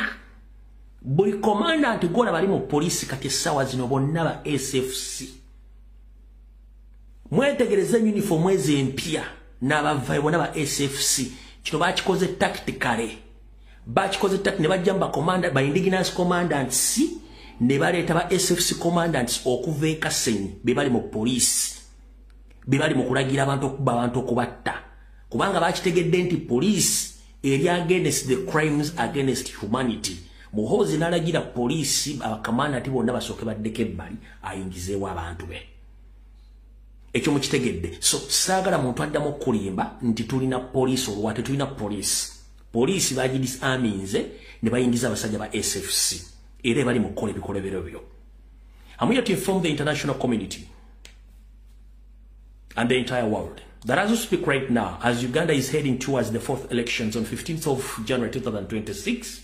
Buli commandant gona bali mu poliisi kati essaawa zino bonna ba SFC. Mwetegereze uniform empya n'abavayo bonna ba SFC. Kino bakikoze tactically. Bakikoze tactically ne bajja ba commander ba indigenous commandants ne baleeta ba SFC commandants okuva e Kasenyi be bali mu poliisi. Be bali mu kulagira abantu okuba abantu okubatta. Kubanga bakitegedde nti poliisi eri against the crimes against humanity. Muhoozi n'alagira poliisi abakamanda bonna basooke baddeko ebbali ayingizeewo abantu be. Ekyo mukitegedde. So saagala muntu addamu okulimba nti tulina poliisi olwa tetulina poliisi. Poliisi bagidisarminze ne bayingiza abasajja ba SFC. Era bali mu kukola ebikolobero byo. I'm here to inform the international community and the entire world that as we speak right now, as Uganda is heading towards the fourth elections on 15th of January 2026,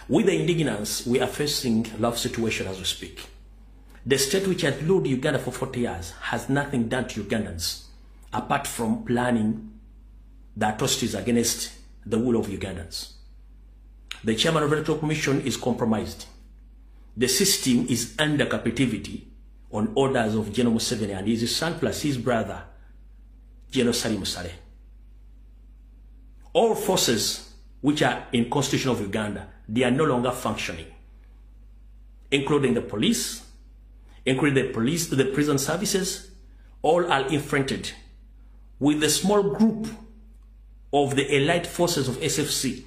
with the indigenous, we are facing a love situation as we speak. The state which had ruled Uganda for 40 years has nothing done to Ugandans apart from planning the atrocities against the will of Ugandans. The chairman of the Electoral Commission is compromised. The system is under captivity on orders of General Museveni and his son plus his brother, General Salim Saleh. All forces which are in Constitution of Uganda, they are no longer functioning, including the police, including the prison services, all are infiltrated with the small group of the elite forces of SFC,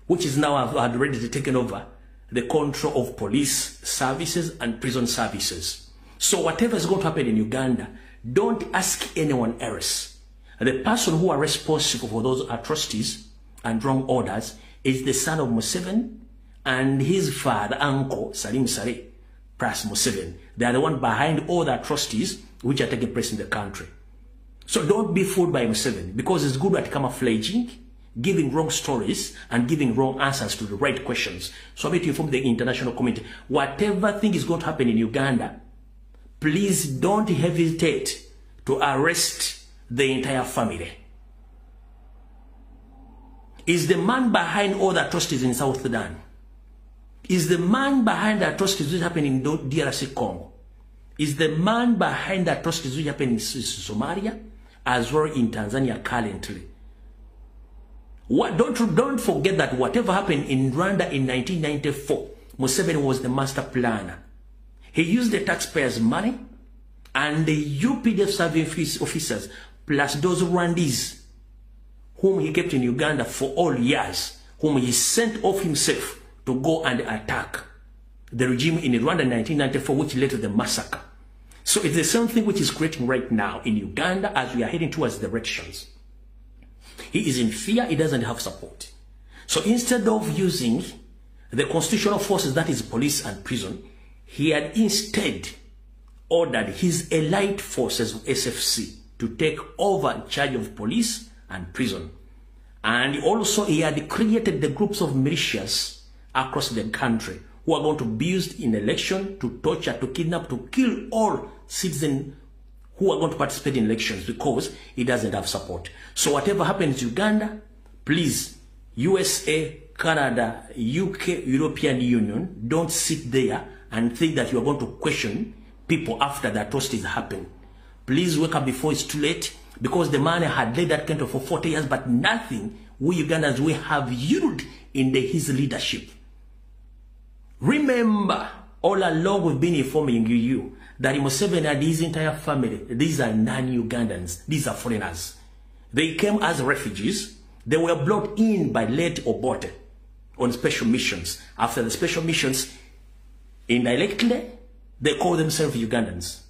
which is now had already taken over the control of police services and prison services. So whatever is going to happen in Uganda, don't ask anyone else. The person who are responsible for those atrocities and wrong orders is the son of Museveni and his father, uncle, Salim Saleh, plus Museveni. They are the one behind all the atrocities which are taking place in the country. So don't be fooled by Museveni, because it's good at camouflaging, giving wrong stories and giving wrong answers to the right questions. So I'm here to inform the international community, whatever thing is going to happen in Uganda, please don't hesitate to arrest the entire family. Is the man behind all the atrocities in South Sudan? Is the man behind the atrocities which happen in DRC Congo? Is the man behind the atrocities which happen in Somalia, as well in Tanzania currently? Don't forget that whatever happened in Rwanda in 1994, Museveni was the master planner. He used the taxpayers' money and the UPDF service officers, plus those Rwandese whom he kept in Uganda for all years, whom he sent off himself to go and attack the regime in Rwanda in 1994, which led to the massacre. So it's the same thing which is creating right now in Uganda as we are heading towards the elections. He is in fear, he doesn't have support. So instead of using the constitutional forces, that is police and prison, he had instead ordered his elite forces of SFC to take over charge of police and prison. And also he had created the groups of militias across the country who are going to be used in election to torture, to kidnap, to kill all citizens who are going to participate in elections, because he doesn't have support. So whatever happens in Uganda, please, USA, Canada, UK, European Union, don't sit there and think that you are going to question people after the atrocities happen. Please wake up before it's too late, because the man had led that country for 40 years, but nothing we Ugandans we have yielded in his leadership. Remember, all along we've been informing you that Museveni and his entire family, these are non-Ugandans, these are foreigners. They came as refugees. They were brought in by late Obote on special missions. After the special missions, indirectly, they call themselves Ugandans.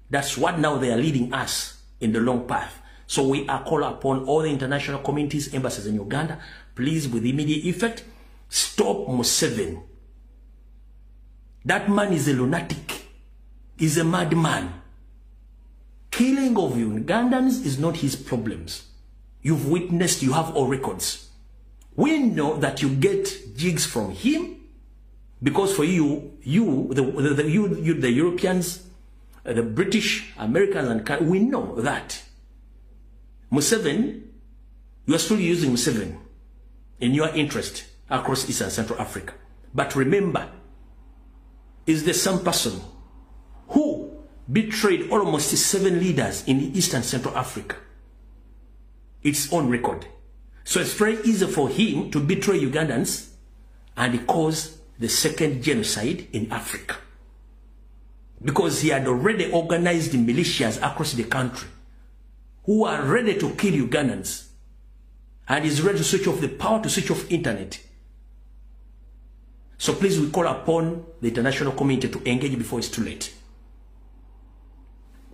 That's what now they are leading us in the long path. So we are calling upon all the international communities, embassies in Uganda, please, with immediate effect, stop Museveni. That man is a lunatic. Is a madman. Killing of Ugandans is not his problems. You've witnessed, you have all records. We know that you get jigs from him, because for you, the Europeans, the British, Americans, and we know that. Museveni, you are still using Museveni in your interest across East and Central Africa. But remember, is the same person who betrayed almost 7 leaders in East and Central Africa. It's on record. So it's very easy for him to betray Ugandans and cause the second genocide in Africa, because he had already organized militias across the country who are ready to kill Ugandans, and is ready to switch off the power, to switch off internet. So please, we call upon the international community to engage before it's too late.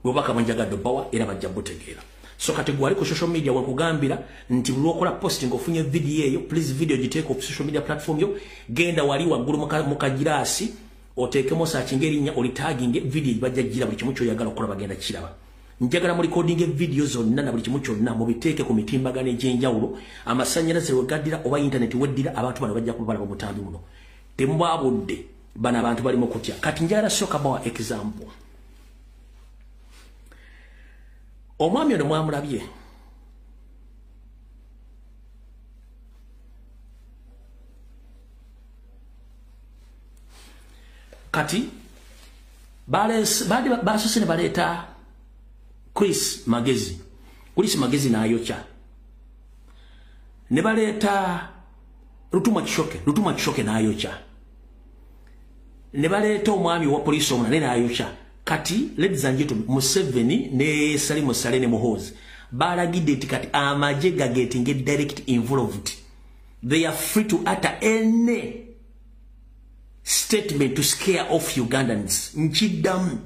Wabaka manjagadde bawa era bajja butegeera. So kati gwali ku social media wakugambira nti bulwokola posting ofunye video eyo, please video giteeko ku social media platform yo, genda wali waggulu mu kagirasi oteekemo searching erinnya olitagging video bajja gira buli kimu kyoyagala okola bagenda kiraba. Njagala mu recording video zonna na buli kimu kyonna mubiteeke ku mitimbagano egy'enjawulo, amasannyalaze wegaddira oba internet weddira, abantu bano bajja kubala mu butambi muno. Temubabudde bana abantu bali mu kutya. Kati njagala soka bawa example. Omwami ono mwamulabye. kati basose ne baleeta Chris Magezi n'ayokya ne baleeta Rutuma Kishoke n'ayokya ne baleeta omwami wa poliisi omulala n'ayokya kati ladies and gentlemen Museveni ne Salimu Sale ne Muhoozi balagidde nti kati amagye gagetinge direct involved. They are free to utter any statement to scare off Ugandans. Nchidamu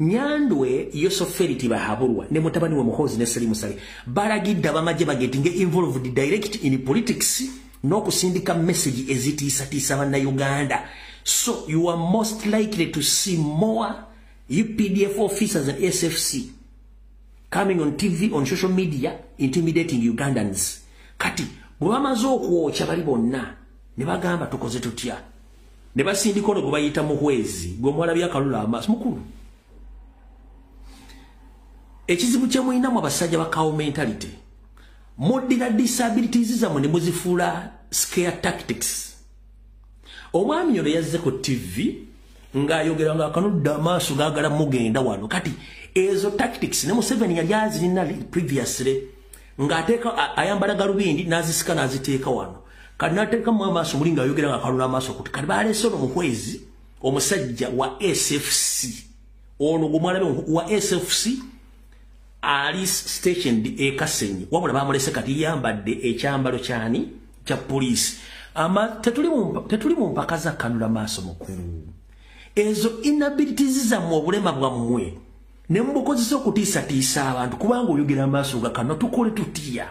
Nyandwe Yosoferi Tibahabulwa ne mutabani wa Muhoozi ne Salimu Sale balagidde abamagye bagetinge involved direct in politics n'okusindika message ezitiisatiisa bannayuganda. So you are most likely to see more UPDF officers and SFC coming on TV, on social media, intimidating Ugandans. Kati, bwamaze okwokya bali bonna ne bagamba tukoze tutya. Ne basindika ono gwe bayita Muhwezi, gwe mwalabya akalula amaaso mukulu. Ekizibu kye mulinamu abasajja ba cow mentality. Muddira disabilities zammwe ne muzifuula scare tactics. Omwami ono yazze ku TV ng'ayogera ng'akanudde amaaso gaagala mugenda wano. Kati ezo tactics ne Museveni yali azirina previously ng'ateeka ayambala galubindi n'azisika n'aziteeka wano. Kati n'ateekamu amaaso muli ng'ayogera ng'akanula amaaso kuti kati baleese ono Muhwezi omusajja wa SFC. Ono gwe mwalabe wa SFC ali stationed e Kasenyi. Wabula bamulese kati yambadde ekyambalo kyani kya poliisi. Tetuli mu mpaka za kanula maaso mukulu. Ezo inabilities zammwe obulema bwammwe ne mubukozesa okutiisatiisa abantu kubanga oyogera amaaso gakano tukole tutya.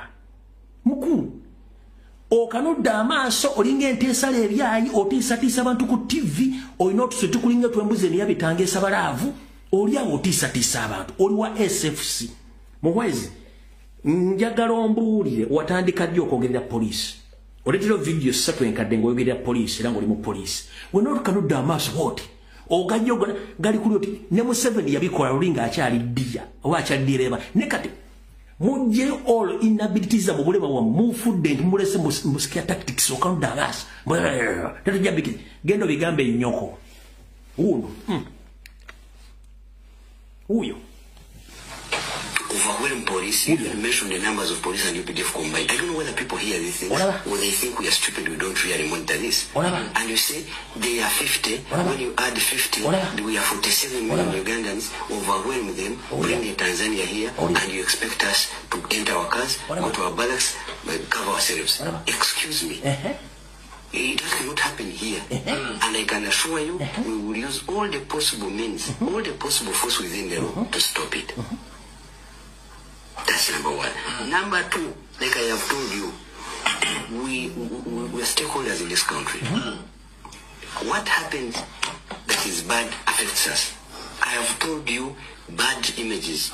Mukulu okanudde amaaso olinga enteesala ebyayi otiisatiisa abantu ku TV olina otuswe tukulinga twembuzi eniyabitangeesa balaavu oli awo otiisatiisa abantu oli wa SFC. Muhwezi njagala ombuulire watandika ddi okwogerera poliisi. Oletera video 3 enkadde ng'oyogerera poliisi era ng'oli mu poliisi. Wena olukanudde amaaso bw'oti ogajja gali kuli oti ne Museveni yabikola lulinga akyali ddiya oba akyaddireba ne kati mujje all inabilities za mubulema wa mufudde nti mulese muskia tactics okanudde amaaso tetujabiki gendo bigambe nnyoko uno uyo. Overwhelming police, you mentioned the numbers of police and UPDF combined. I don't know whether people hear these things or they think we are stupid, we don't really monitor this. And you say they are 50, when you add 50, we are 47 million Ugandans, overwhelm them, bring the Tanzania here, and you expect us to enter our cars, go to our barracks, cover ourselves. Excuse me. It cannot happen here. And I can assure you, we will use all the possible means, all the possible force within the law to stop it. That's number one. Number two, like I have told you, we're stakeholders in this country. What happens that is bad affects us. I have told you, bad images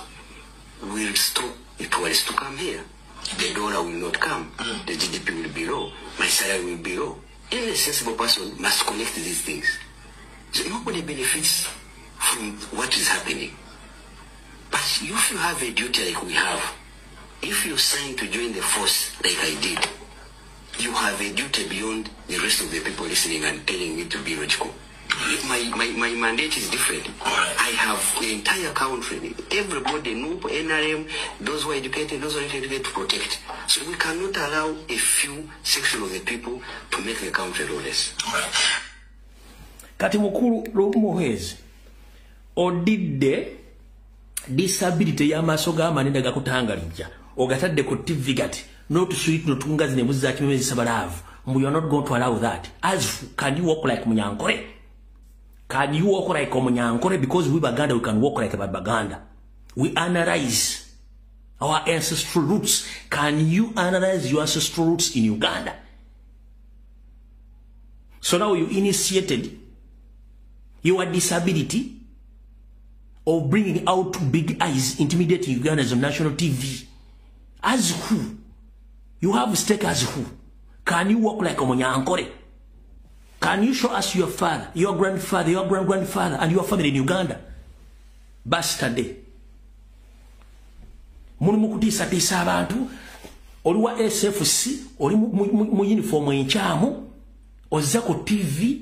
will stop tourists to come here. The dollar will not come. The GDP will be low. My salary will be low. Any sensible person must connect these things. So nobody benefits from what is happening. But if you have a duty like we have, if you sign to join the force like I did, you have a duty beyond the rest of the people listening and telling me to be logical. My mandate is different. I have the entire country, everybody, NRM, those who are educated, those who are not educated, to protect. So we cannot allow a few section of the people to make the country lawless. Kati mukulu Muhwezi odidde disability y'amaaso g'amanene gakutangalija ogatadde ku TV gati n'otuswiti n'otungazi ne muzza kimemezi sabalaavu. You are not going to allow that. As can you walk like Munyankore? Can you walk like Munyankore? Because we Baganda, we can walk like Baganda. We analyze our ancestral roots. Can you analyze your ancestral roots in Uganda? So now you initiated your disability of bringing out big eyes, intimidating Ugandans on national TV. As who? You have stake as who? Can you walk like a Munyankore? Can you show us your father, your grandfather, your grandfather, and your family in Uganda? Bastard. Munumukutisatisa abantu oli wa SFC oli mu uniform enchamu ozza ku TV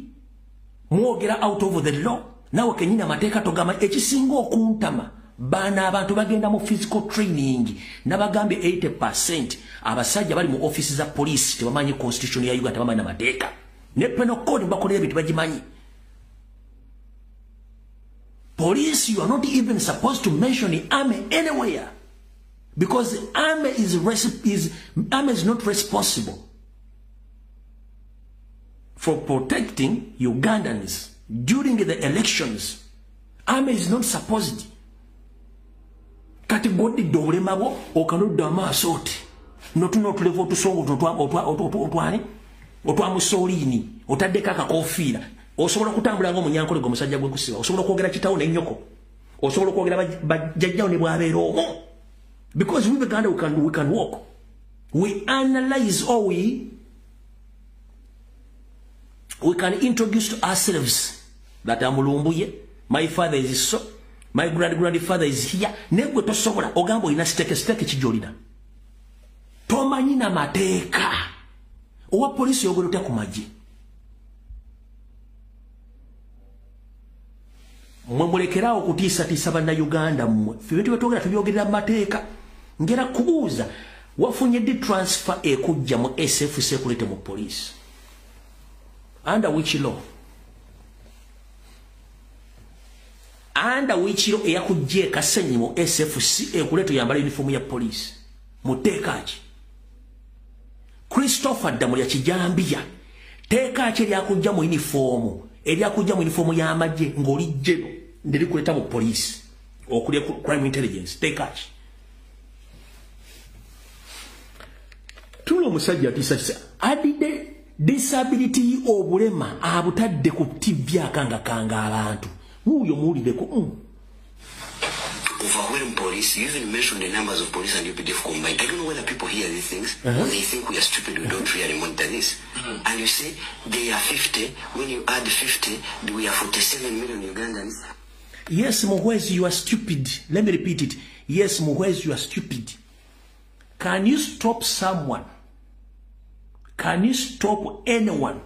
mwogera out of the law nawe kenyina mateeka togama ekisinga okuntama bana abantu bagenda mu physical training nabagambye 80% abasajja bali mu office za police tebamanyi constitution ya Uganda tebamanyi mateeka ne penal code bakolera bitu bagimanyi. Police, you are not even supposed to mention the army anywhere because the army is not responsible for protecting Ugandans during the elections. Army is not supposed. Kati godi dole mabo okanuda masoti. Notuno tulevo tusongo otwa musolini otadeka kakofira. Osobola kutambula ngo munyankole go musajja gwe kusiba. Osobola kwogera kitawo ne nyoko. Osobola kwogera bajjajjawo ne bwabeero. Because we Uganda we can walk. We analyze or we can introduce to ourselves that amulumbuye, my father is so, my grandfather is here. Negwe tosobola ogambo ina steke kijolina. Tomanyi na mateeka. Owa polisi yogolota ku maji. Mwemulekerawo kutiisa banna Uganda mmwe. Fibintu betwogera tubyogerera mateeka. Ngera kubuuza wafunye di transfer ekujja mu SFC kulete mu police. Under which law? Under which law eyakujje kasenyi mu SFC ekuleto yambala uniform ya police. Muteekaji. Christopher Damuli ya Kijambia. Teekaji lyakujja mu uniform.Elyakujja mu uniform ya amagye ngoli jeno ndiri kuleta mu police. Okulya crime intelligence. Teekaji. Tulo musajja tisasa. Adide disability obulema abutadde ku TV akanga abantu. Uyo muulide ko overwhelmed police. You even mentioned the numbers of police and UPDF combined. I don't know whether people hear these things or they think we are stupid, we don't really monitor this. And you say they are 50, when you add 50, we are 47 million Ugandans. Yes, Muhwezi, you are stupid. Let me repeat it. Yes, Muhwezi, you are stupid. Can you stop someone? Can you stop anyone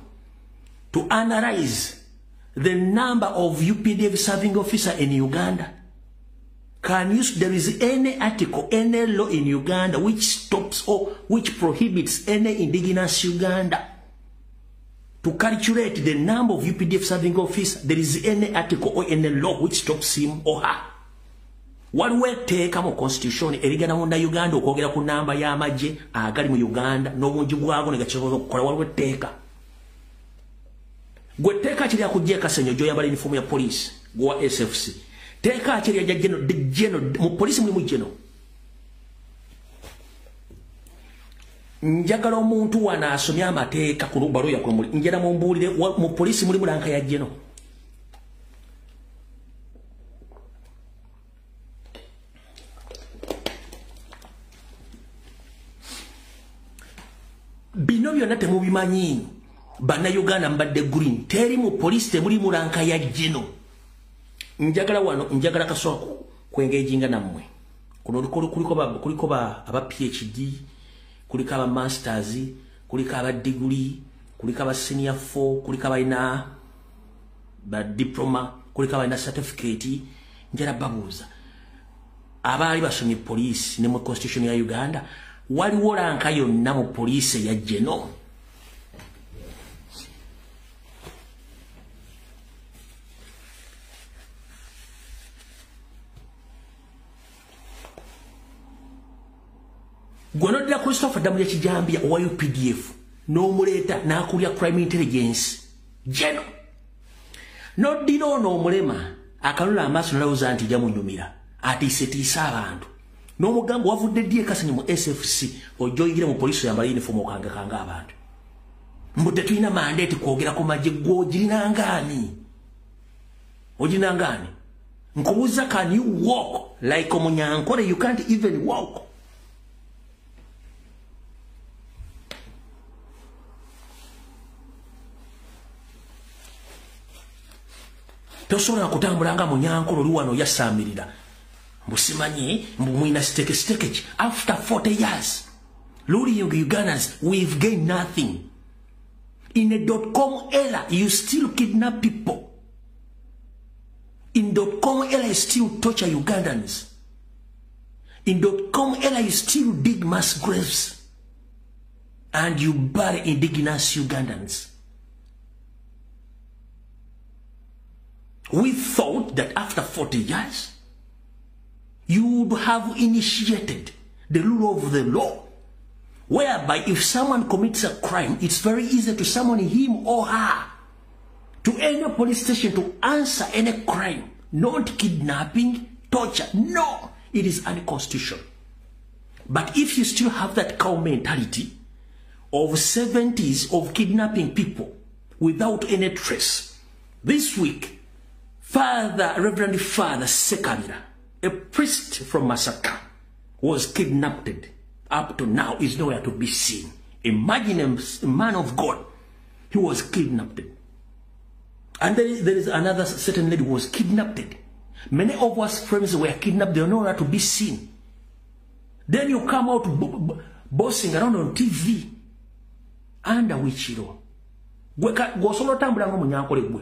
to analyze the number of UPDF serving officer in Uganda? Can you, there is any article, any law in Uganda which stops or which prohibits any indigenous Uganda to calculate the number of UPDF serving officer? There is any article or any law which stops him or her. What we take mu constitution erigana munda Uganda okwogera ku namba ya amagye agali mu Uganda n'obungi bwago negakisobola okukola waliwo etteeka. Gwe tteeka kiri akujja Kasenyo gy'oyambala uniform ya police gwa SFC. Teka kiri ya jeno mu police mulimu jeno. Njagala omuntu wana asomya amateeka ku baro ya ku muli. Njera mu mbulire mu police mulimu lanka ya jeno. Bino byonna temubimanyi. Bana Uganda mbadde green. Teri mu police temuli mulanka ya jeno. Njagala wano njagala kasoko kwengejinga namwe. Kuliko ba aba PhD, kuliko aba masters, kuliko aba degree, kuliko aba senior 4, kuliko aba ina ba diploma, kuliko aba ina certificate. Njala babuza. Abali basomye police ne mu constitution ya Uganda waliwo lanka yonna mu police ya jeno. Gwanodira Christopher Damuli ya Kijambia owa UPDF n'omuleta n'akulya crime intelligence jeno. N'oddira ono omulema akanula amaaso n'alowooza nti jamunyumira atiisetiisa abantu n'omugamba wavudde ddi Kasenyi mu SFC ojja oyingire mu poliisi oyambala uniform okangakanga abantu. Mbu tetulina mandate kwogera ku magye gw'ogirina ngaani? Ogirina ngaani? Nkubuuza, can you walk like Omunyankole? You can't even walk. Tosobola kutambula nga Munyankole oli wano yasamirira. Mbusimanyi mbu mwina steke after 40 years. Luling Ugandans, we've gained nothing. In a .com era, you still kidnap people. In .com era, you still torture Ugandans. In .com era, you still dig mass graves. And you bury indigenous Ugandans. We thought that after 40 years, you would have initiated the rule of the law, whereby if someone commits a crime, it's very easy to summon him or her to any police station to answer any crime. Not kidnapping, torture. No, it is unconstitutional. But if you still have that cow mentality of 70s of kidnapping people without any trace, this week, Reverend Father Sekabira, a priest from Masaka, was kidnapped. Up to now is nowhere to be seen. Imagine a man of God who was kidnapped. And there is another certain lady who was kidnapped. Many of us friends were kidnapped. They are nowhere to be seen. Then you come out bossing around on TV. Under which law? Go solo tambula ngo munyankole gwe.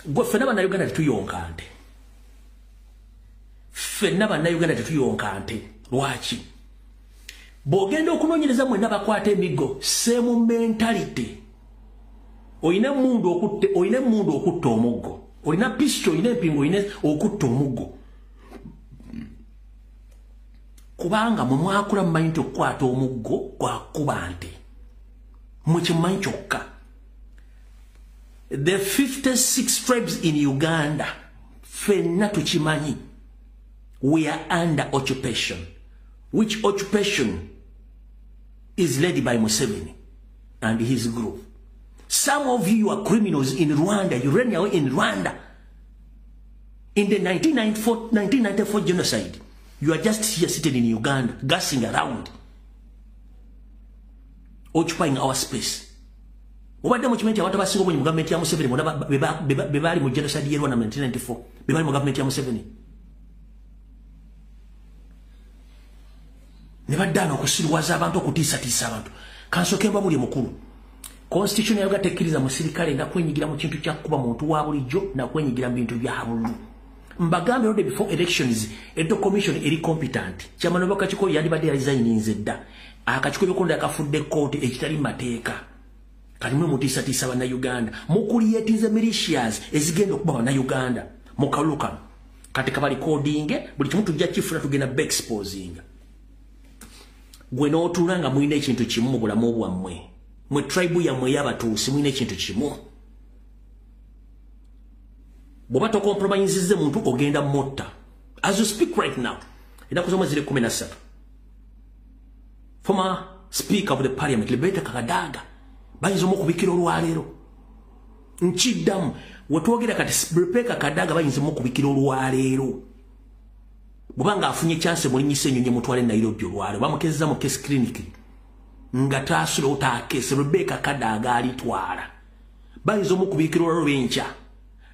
Gwe fena bana Uganda tetuyonka ante. Fena bana Uganda tetuyonka ante. Lwaki? Bogenda okunoonyereza mwenna bakwata emigo, same mentality. Oyina mundu okutta omuggo. Oyina pistol, oyina empingo, oyina okutta omuggo. Kubanga mwakula mmanyi nti okukwata omuggo gwakuba nte. Mukimanyi kyokka. The 56 tribes in Uganda, fenna tukimanyi, we are under occupation. Which occupation is led by Museveni and his group. Some of you are criminals in Rwanda. You ran away in Rwanda. In the 1994 genocide, you are just here sitting in Uganda, gassing around, occupying our space. Obadde mu kimenti abantu abasinga obungi mu gavumenti ya Museveni bebali mu genocide y'e Rwanda 1994 bebali mu gavumenti ya Museveni. Ne baddana okusirwaza abantu okutiisatiisa abantu. Kansooke mbabulye mukulu. Constitution ya Uganda tekkiriza musirikale nga kwenyigira mu kintu kya kuba muntu wa bulijjo na kwenyigira mu bintu bya bululu. Mbagambe ode before elections eto commission eri competent. Chairman wa Kachiko yandibadde resigninze dda. Akachiko byokonda akafudde court ekitali mateeka. Kalimu mutiisatiisa bana Uganda. Mukuliyetize militias ezigenda okuba bana Uganda. Mukaluka. Kati kabali coding buli kimu tujja kifuna tugenda back exposing. Gwe n'otuulanga mulina ekintu kimu mu bulamu bwammwe. Mwe tribe yammwe y'abatuusi mulina ekintu kimu. Bw'oba tocompromises muntu ogenda motta. As you speak right now, ennaku z'omwezi 13, former speaker of the parliament, Liberata Kagadaga, bayinza omukubikira olwaleero. Nkiddamu, wetwogera kati Rebecca Kadaga bayinza omukubikira olwaleero. Bw'obanga afunye chance mulinyise ennyonyi mutwale Nairobi olwaleero. Bamukezeza mu case clinic. Nga taasula otaakese Rebecca Kadaga alitwala. Bayinza omukubikira olw'enkya.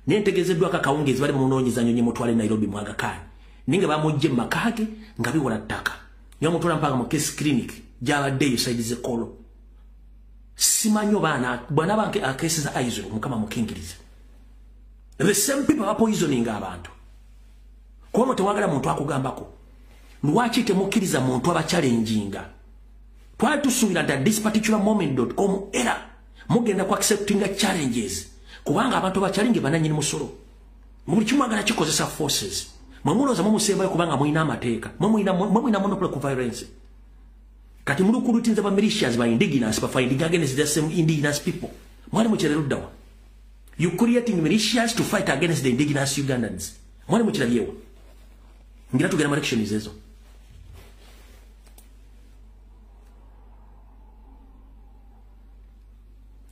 Nentegezeddwa kakawungezi bali munoonyeza nnyonyi mutwale Nairobi mu Aga Khan. Ninga bamujje makaage nga biwola ttaka. Nyo mutwala mpanga mu case clinic gy'abadde yosaidize kolo. Simanyo baana bwana banke akesi za Aizuru mukama mukingiriza. The same people are poisoning abantu. Kwa tewagala muntu akugambako. Lwaki temukiriza muntu aba challenginga. Twali tusuubira that this particular moment.com era mugenda ku accepting challenges. Kubanga abantu bachalinge bananyini musolo. Muli kimwagala kikozesa forces. Mwamuloza mumusembayo kubanga mwina amateeka. Mwina monopoly ku violence. Kati mulukurutinza ba militias ba indigenous ba fighting against the same indigenous people. Mwali mukyereruddawa. You creating militias to fight against the indigenous Ugandans. Mwali mukyerabyewo. Ngira tugera mu elections ezo.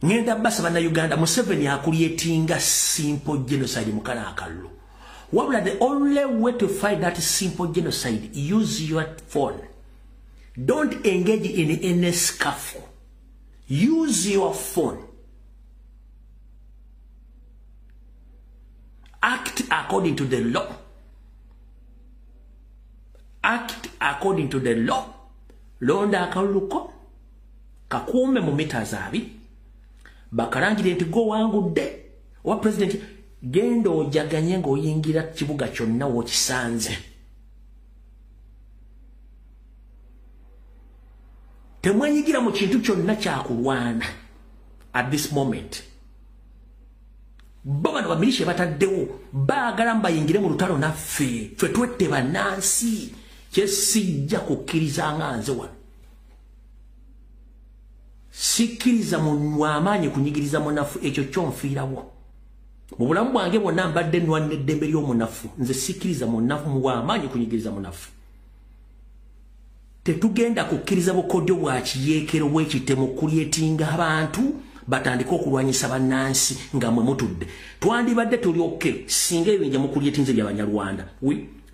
Ngenda basa bana Uganda Museveni akulietinga simple genocide mukana akallo. Wabula the only way to fight that simple genocide, use your phone. Don't engage in any scuffle. Use your phone. Act according to the law. Act according according to the law londa akaluluko kakuume mu meters 2 bakarangire nti go wangudde wa president genda ojaganye ng'oyingira kibuga kyonna w'okisanze temwenyigira mu kintu kyonna kyakulwana at this moment bano bamilishe bataddewo baagala mbayingire mu lutalo naffe ffe twette bannansi kyesijja kukkirizanga nze wano sikkiriza mu amaanyi kunyigiriza munafu ekyo kyonfiirawo mu bulamu bwange bwonna mbadde nnwanira eddembe ly'omunafu nze sikkiriza munafu mu amaanyi kunyigiriza munafu tetugenda kukkiriza bukodyo bwa kiyeekero bw'ekitemo kulyetinga abantu batandika okulwanyisa bannansi nga mwe mutudde twandibadde tuli oke singa ebinja mukulyetinze by'abanyarwanda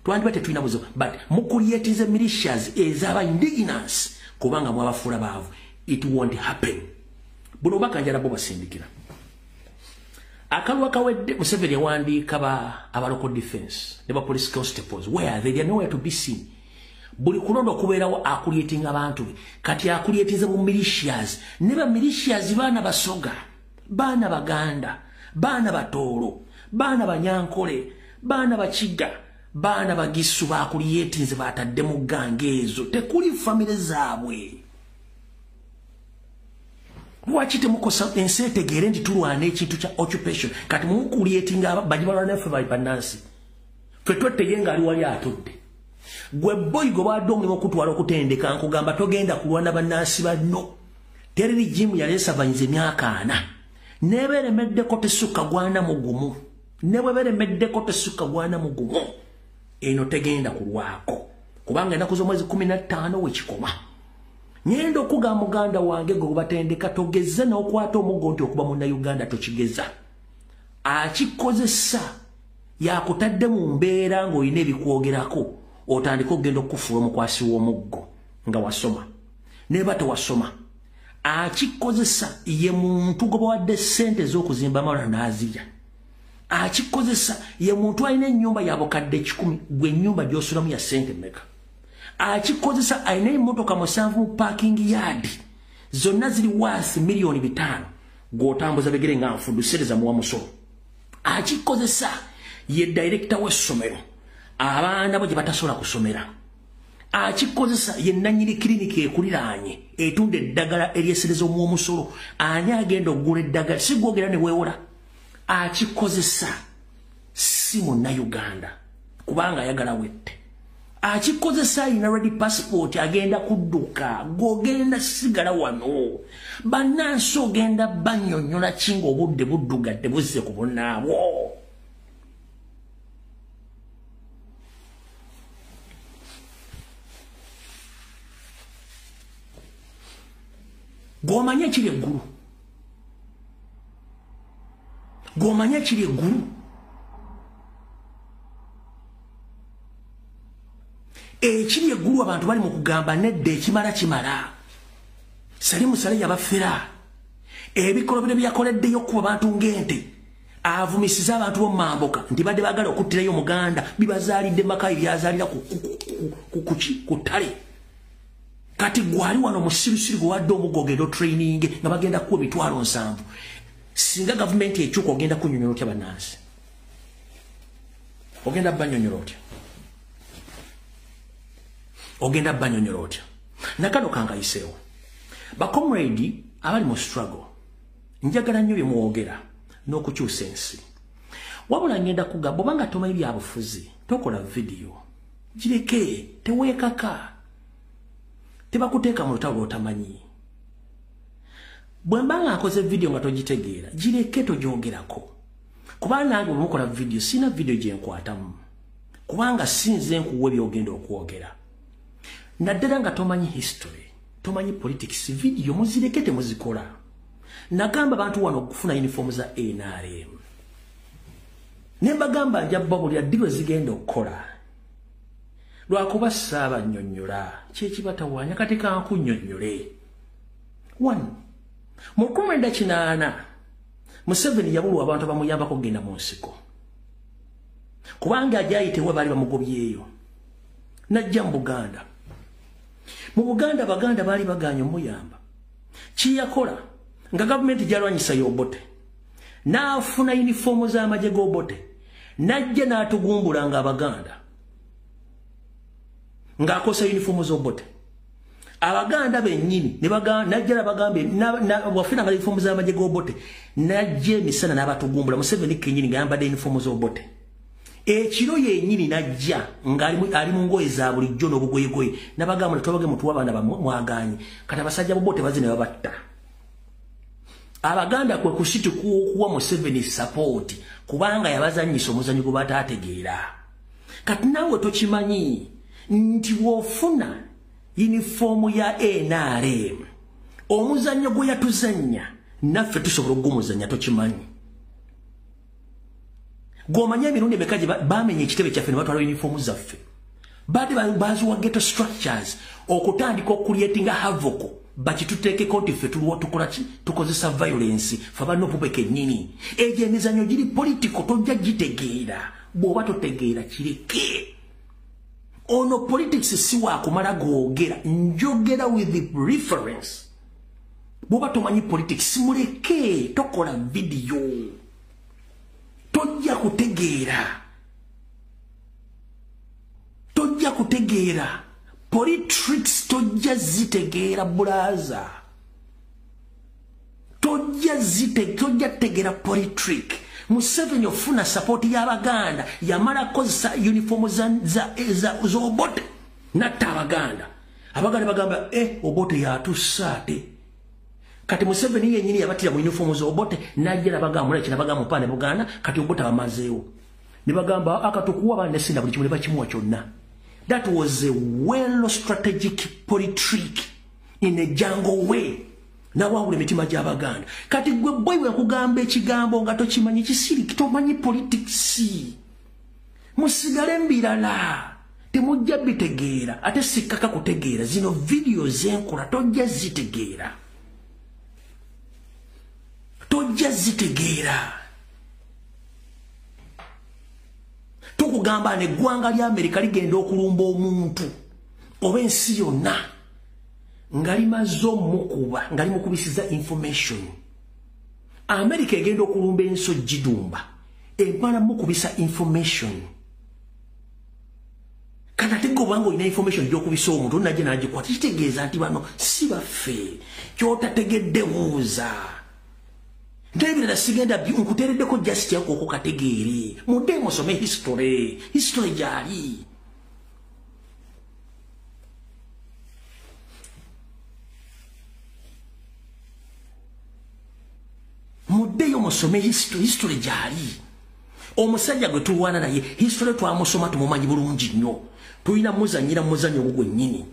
twandibadde tulina buzibu but mukulyetinze militias ez'aba indigenous kubanga mwabafuula baavu it won't happen buno bakanja nabo basindikira akalwa kawedde Museveni yawandiika aba local defense ne ba police constables where they are nowhere to be seen buli kulondo kubeerawo akulyetinga abantu kati akulyetinze mu militias ne ba militias baana basoga baana baganda baana batoolo baana banyankole baana bakiga baana bagisu bakulyetinze batadde mu gange ezo tekuli famire zaabwe lwaki temukosa ensi etegeere nti tulwana ekintu kya occupation kati mukulyetinga bagibalwana naffe bannansi ffe twettegye ngaali wali atudde gwe boy gwe badde omulimu okutwala okutendeka nkugamba togenda kulwana bannansi banno tereri jimu yaleesabanyiza emyaka 4 nebeeremeddeko tesukka gwana mugumu ne bwe beeremeddeko tesukka gwana mugumu eno tegenda kulwako kubanga enaku z'omwezi 15 wekikoma nyenda okuga muganda wange gwe batendeka togeze n'okwata omuggo nti okuba munnayuganda tokigeza akikozesa yakutadde mu mbeera ng'olina ebikwogerako otandika okugenda okufuula omukwasi w'omuggo nga wasoma neba tewasoma akikozesa ye muntu gwe bawadde ssente ez'okuzimba amalala n'azirya akikozesa ye muntu alina ennyumba yabukadde 10 gwe ennyumba gy'osulamu ya ssente mmeka akikozesa alina emmotoka 7 mu parking yard zonna ziri waasi miliyoni 5 gw'otambuza bigere nga nfuddu sereza muwa musolo akikozesa ye director w'essomero abaana bo gye batasobola kusomera akikozesa ye nannyini kiriniki ekuliraanye etunda eddagala eryesereza omw'omusolo ani agenda okugula eddagala si gwogera ne weewola akikozesa si munnayuganda kubanga ayagala wette akikozesa alina ready passport agenda kudduka gw'ogenda sigala wano bannansi ogenda bannyonnyola kinga obudde buddugadde buzze ku bunnaabwo gw'omanya ekiri eggulu gw'omanya ekiri eggulu ekiri eggulu abantu bali mu kugamba nedda ekimala kimala sali musale yabafera ebikolobero byakoleddeyo okuba abantu ng'ente avumisiza abantu b'omumamboka nti badde baagala okuttirayo omuganda bibazaalidde maka ebyazaalira ku ttale kati gwali wano musirisiri gwadde omuggo ogenda training nga bagenda kuwa 7,000 singa gavumenti ekyuka ogenda kunyonyola otya bannansi ogenda banyonyola otya ogenda banyonyola otya nakano kangayiseewo bakomredi abali mu struggle njagala nnyo bye muwogera n'okukyusa ensi wabula ngenda kugamba obanga tomanyi byabufuzi tokola vidiyo gireke teweekaka tebakuteeka mu lutalo lw'otamanyi bwe mba nga nkoze vidiyo nga togitegeera gireke togyogerako kubanga nange bwemukola vidiyo sina vidiyo gye nkwatamu kubanga sinze nkuwa byogenda okwogera naddala nga tomanyi history tomanyi politics vidiyo muzireke temuzikola nagamba abantu wano okufuna uniform za NRM nembagamba njabba buli addi lwe zigenda okukola lwakuba saabannyonnyola kyekibatawaanya kati kankunnyonnyole 1 mu 1998 Museveni yabulwa abantu bamuyambako kugenda mu nsiko kubanga ajayitewe baali bamugobyeyo najja mu Buganda mu Buganda baganda bali baganya muyamba kiyakola nga government jalwanyisa Obote naafuna uniform za amaje go Obote najja natugumbula nga abaganda nga akosa uniform zo Obote abaganda bennyini ne baganda najja bagambe wafuna nga uniform za amaje go Obote najje misana n'abatugumbula Museveni kenyini ngamba de uniform zo Obote ekiro yennyini najja ali mu ngoye za bulijjo n'obugoyegoye nabagamba tubage mutuwa abana mwaganye kati abasajja Obote bazine babatta abaganda kwe kushiti kuwa Museveni support kubanga yabazanyisa omuzanyo gwe bataategeera kati nawe tokimanyi nti wofuna uniform ya NRM omuzanyo gwe yatuzanya naffe tusobola okugumuzanya tokimanyi gomanya emirundi emekaje bamenye ekitebe kyaffe ne batwala uniform zaffe bade bazuwa ghetto structures okutandika okucreatinga havoc bakituteekeko nti ffe tuliwo tukola ki tukozesa violence fe bannopupe kennyini egyo emizanyo giri political tojja gitegeera bw'oba totegeera kireke ono politics si waakumala googera njogera with the reference bw'oba tomanyi politics muleke tokola video tojja kutegeera politics tojja zitegeera bulaza tojja tegeera politics Museveni ofuna support y'abaganda yamala kozesa uniform za Obote natta abaganda bagamba Obote yatusaate kati Museveni yennyini yabatira mu uniform za Obote najja nabagamba muleki nabagamba mpane Buganda kati Obote bamazeewo ne bagamba akatukuwa bandesinda buli kimu ne bakimuwa kyonna. That was a well strategic politic in a jungle way. Na wawule mitima gy'abaganda kati gwe boy we kugamba ekigambo nga tokimanyi kisiri kitomanyi politics musigale mbirala temujja bitegeera ate sikaka kutegeera zino video zenkola tojja zitegeera tukugamba n'eggwanga lya Amerika ligenda okulumba omuntu oba ensi yonna ngali mazo mukuba ngali mukubisiza information America egenda okulumba enso jidumba ebana mukubisa information kana tego bango ina information gyokubisa omuntu naje naje kwati kitegeeza nti bano si baffe kyota tegedde buuza ndebira na sigenda nkutereddeko just yako okukategeere mudde musome history jali mudeyo musome history jali omusajja gwe tuwana naye history twamusoma tumumanyi bulungi nnyo tulina muzanyira muzanyo gwe nnyini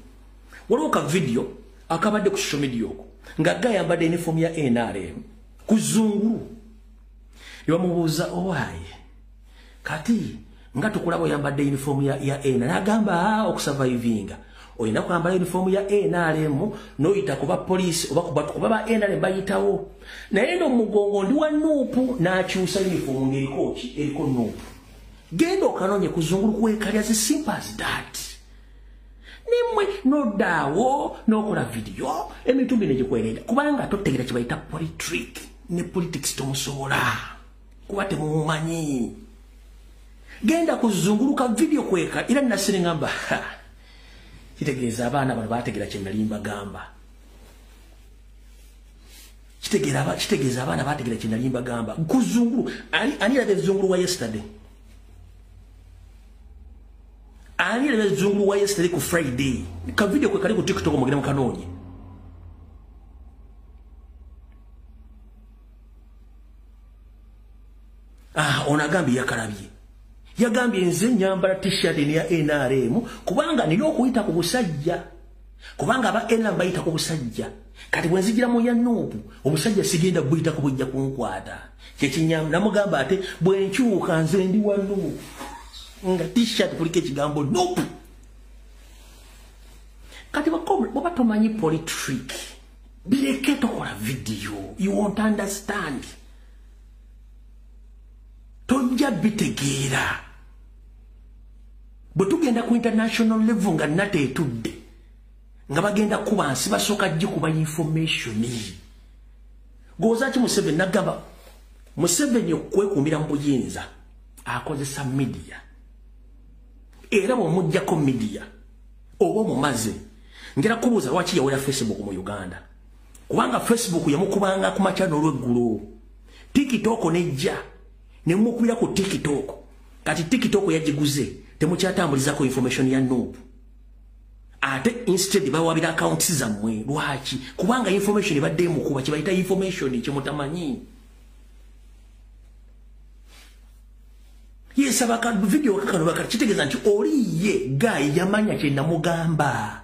waliwo ka video akabadde ku social media okwo nga gayambadde uniform ya NRM kuzunguru yamubuuza owaye kati nga tukulabo yambadde uniform ya NRM nagamba okusurvivinga oyina kwambala uniform ya NRM noyita kuba police oba kuba ba NRM bayitawo naye ndo mugongo ndi wa nupu n'akyusa uniform ng'eriko eriko nupu genda okanonye kuzunguru kwekalya zi simple as that nimwe nodaawo n'okola video emitumbi negikwereera kubanga totegeera kye bayita politrick ne politics tomusobola kuba temumumanyi genda kuzunguluka video kweka era nasire ngamba kitegeeza abaana bano bategeera kye nali mbagamba kitegeeza abaana bategeera kye nali mbagamba kuzungulu ani yalabye zungulu wa yesterday ani yalabye zungulu wa yesterday ku Friday ka video kwe kali ku TikTok mugire mukanoonye onagambi yakalabye yagambye nze nyambala t-shirt ya NRM kubanga nina okuyita ku busajja kubanga aba NRM bayita ku busajja kati bwenzigira mu ya nubu obusajja sigenda buyita ku bujja kunkwata kyekinyam namugamba ate bwenkyuka nze ndi wa nubu nga t-shirt kuliko ekigambo nubu kati baba tomanyi politrick bireke tokola video you won't understand tojja bitegeera bwe tugenda ku international level nga nate etudde nga bagenda kuba nsi basooka gikuba information goza ki Museveni nagamba Museveni okwekuumira mu buyinza akozesa media era bw'omuggyako media oba omumaze ngera kubuuza lwaki yawera Facebook mu Uganda kubanga Facebook yamukubanga ku makya n'olweggulo TikTok nejja ne mukubira ku TikTok kati TikTok yagiguze temukyatambulizako information ya noob ate instead bawabira accounts zammwe lwaki kubanga information ebadde mukuba kibayita information kimutamanyi yesabaka video kakano bakati kitegeza nti oliye guy yamanya kye namugamba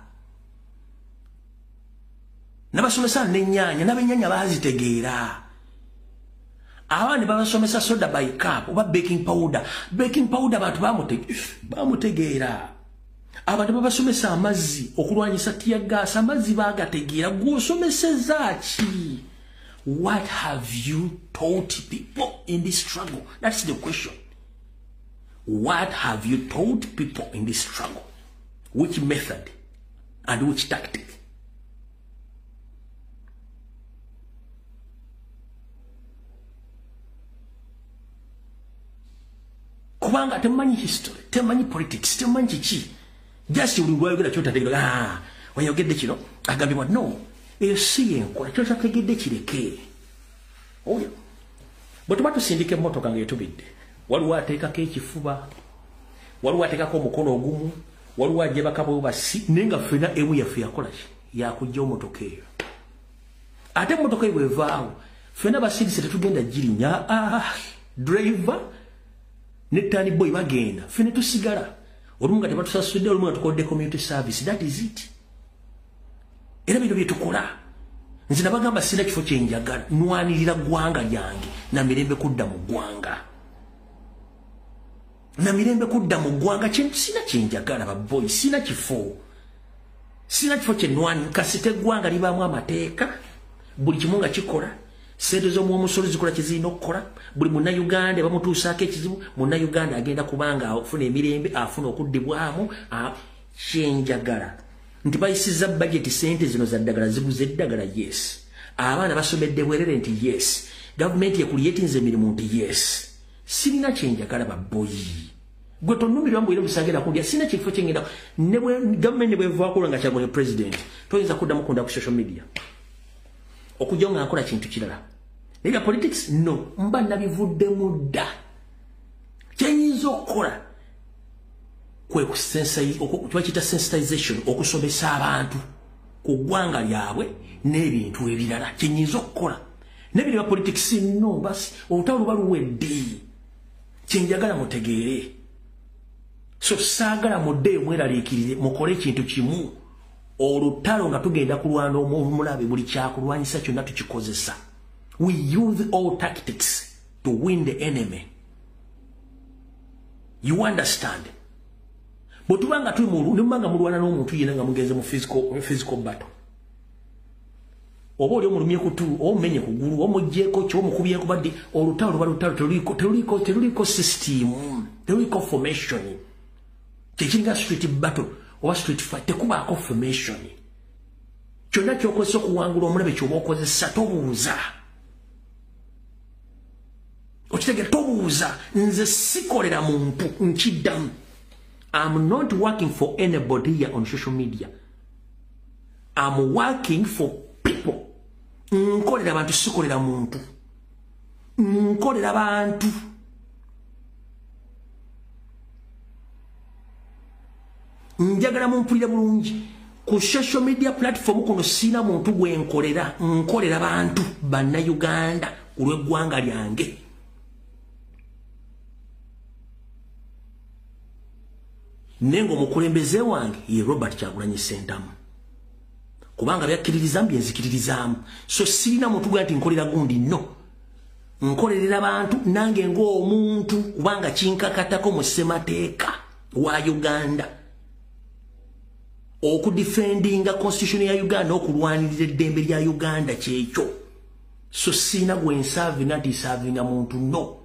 nabasomesa n'ennyanya n'abenyanya bazitegeera abandi babasomesa soda by cup oba baking powder abantu bamutegeera abantu babasomesa amazzi okulwanyisa tiya gas amazzi bagategeera gw'osomeseza ki what have you taught people in this struggle that's the question what have you taught people in this struggle which method and which tactic kubanga temanyi history temanyi politics temanyi kiki just ulingwayogera kyotategera wayogedde kino agambibwa no eyo si enkola kyotategedde kireke oyo bwe tuba tusindika emmotoka nga yetubidde waliwo ateekako ekifuba waliwo ateekako omukono ogumu waliwo ajebakabwe basi naye nga ffena emu yaffe yakola ki yakujja omotoka eyo ate emmotoka eyo bwevaawo ffena basirise tetugenda girinya driver ne tani boy bagenda ffene tusigala olumu nga tebatusasudde olumu nga tukodde community service that is it era bino byetukola nze nabagamba sina kifo kyenjagala nwanirira ggwanga lyange na mirembe kudda mu ggwanga sina kyenjagala baboyi sina kifo kyenwani kasite eggwanga libaamu amateeka buli kimu nga kikola sente z'omumusolo zikola kizina okukola buli munnayuganda bamutuusaako ekizibu munnayuganda agenda kubanga afuna emirembe afuna okuddibwamu kyenjagala nti bayisiza budget sente zino za ddagala ziguze eddagala yes abaana basomedde bwerere nti yes gavumenti yekulyetinza emirimu nti yes sirina kyenjagala baboyi gwe tonnumirwa mbwire musagera kundya sina kifo kyengenda gavumenti bwevaako nga kyagone president toyinza kuddamu kunda ku social media okujja nga akola kintu kirala naye politics no mba nabivuddemu dda kyenyinza okukola kwe twakiyita sensitization okusomesa abantu ku ggwanga lyabwe n'ebintu ebirala kyenyinza okukola nebiri ba politics no basi olutalo luba luwedde kyenjagala mutegeere so saagala mudde mweraliikirire mukole ekintu kimu olutalo nga tugenda kulwana omulabe buli kyakulwanyisa kyonna tukikozesa we use all tactics to win the enemy you understand bwe tubanga tuli nimubanga mulwana n'omuntu yena nga mugenze mu physical battle oba oli omulumye kutu omumenye kugulu omugjeeko kyomukubyeko badde olutalo luba lutalo teluliko system teluliko formation tekiringa street battle oba street fight tekubaako formation kyonna kyokozesa okuwangula omulabe kyoba okozesa tobuuza okitegera tobuuza nze sikolera muntu nkiddamu I'm not working for anybody here on social media. I'm working for people. Nkolera abantu sikolera muntu. Nkolera abantu. Njagala mumpulira bulungi. Ku social media platform kuno sina muntu gwe nkolera abantu banna Uganda olw'eggwanga lyange. Nengo mukulembeze wange ye Robert Kyagulanyi Ssentamu kubanga byakkiririzamu byenzikiririzamu so sirina muntu gwe ati nkolera gundi no nkolerera abantu nange ng'omuntu kubanga kinkakatako mu ssemateeka wa Uganda okudefendinga constitution ya Uganda okulwanirira eddembe lya Uganda kyekyo so sirina gwe nsaavinga nti saavinga muntu no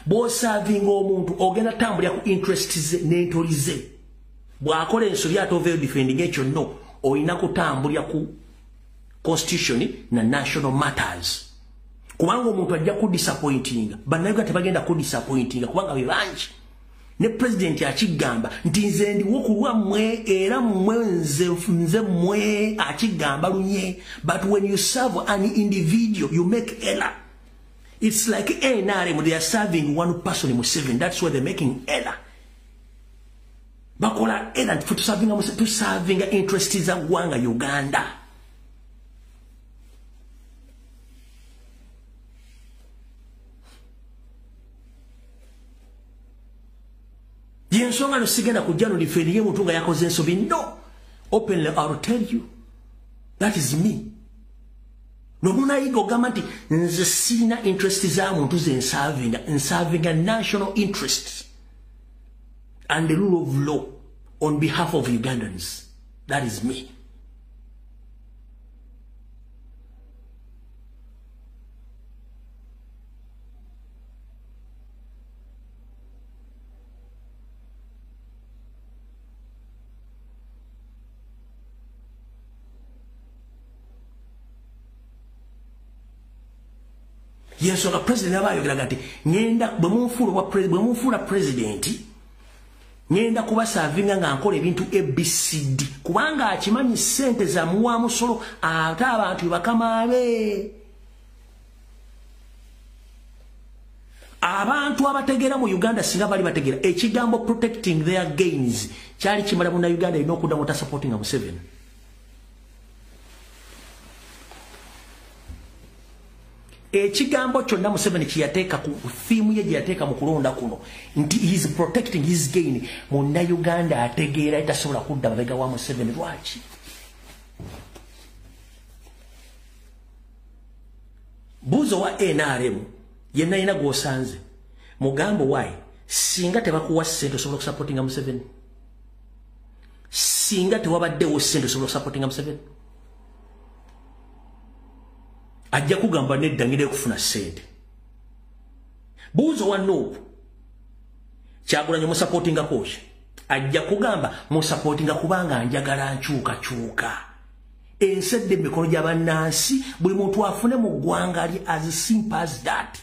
bw'osaavinga omuntu ogenda tambulira ku interest ze n'entoli ze bw'akola ensobi ate ovayo defending ekyo no oyina kutambulira ku constitution na national matters. Kubanga omuntu ajja ku disappointing, bannayuga tebagenda ku disappointing kubanga be bangi. Ne president akigamba nti nze ndiwo kulwa mmwe era mmwe nze mmwe akigamba lunye. But when you serve an individual, you make error. It's like NRM, they are serving one person in Museveni. That's why they're making error. Bakola error for serving interests za gwanga Uganda. Yensonga no sigenda kujano defend ye mutunga yakoze ensobi. No. Openly I will tell you. That is me. No muna igo gamanti nze sina interest za muntu ze serving a national interest and the rule of law on behalf of Ugandans. That is me. Yes, the president abayogera gati ngenda bwe munfuula president ngenda kuba savinga nga nkola ebintu ABCD kubanga akimanyi sente za muwa musolo ate abantu bakamaabe. Abantu abategera mu Uganda singa bali bategera ekigambo protecting their gains kyali kimala mu Uganda ino okudda mu ta supporting Museveni. Ekigambo kyonna Museveni kiyateeka ku theme ye yateeka mu kulonda kuno nti he is protecting his gain. Munda Uganda ategeera etasobola kudda babega wa Museveni lwaki. Buzo wa NRM yenna ina gosanze mugambo wai singa tebakuwa sente osobola supporting Museveni. Singa tewabaddewo sente osobola supporting Museveni. Ajja kugamba nedda ngire kufuna sente. Buzo wa Nope Kyagulanyi mu supporting coach ajja kugamba mu supporting kubanga njagala nkyuka ensedde mikono gy'abannansi buli muntu afune mu ggwanga ali as simple as that.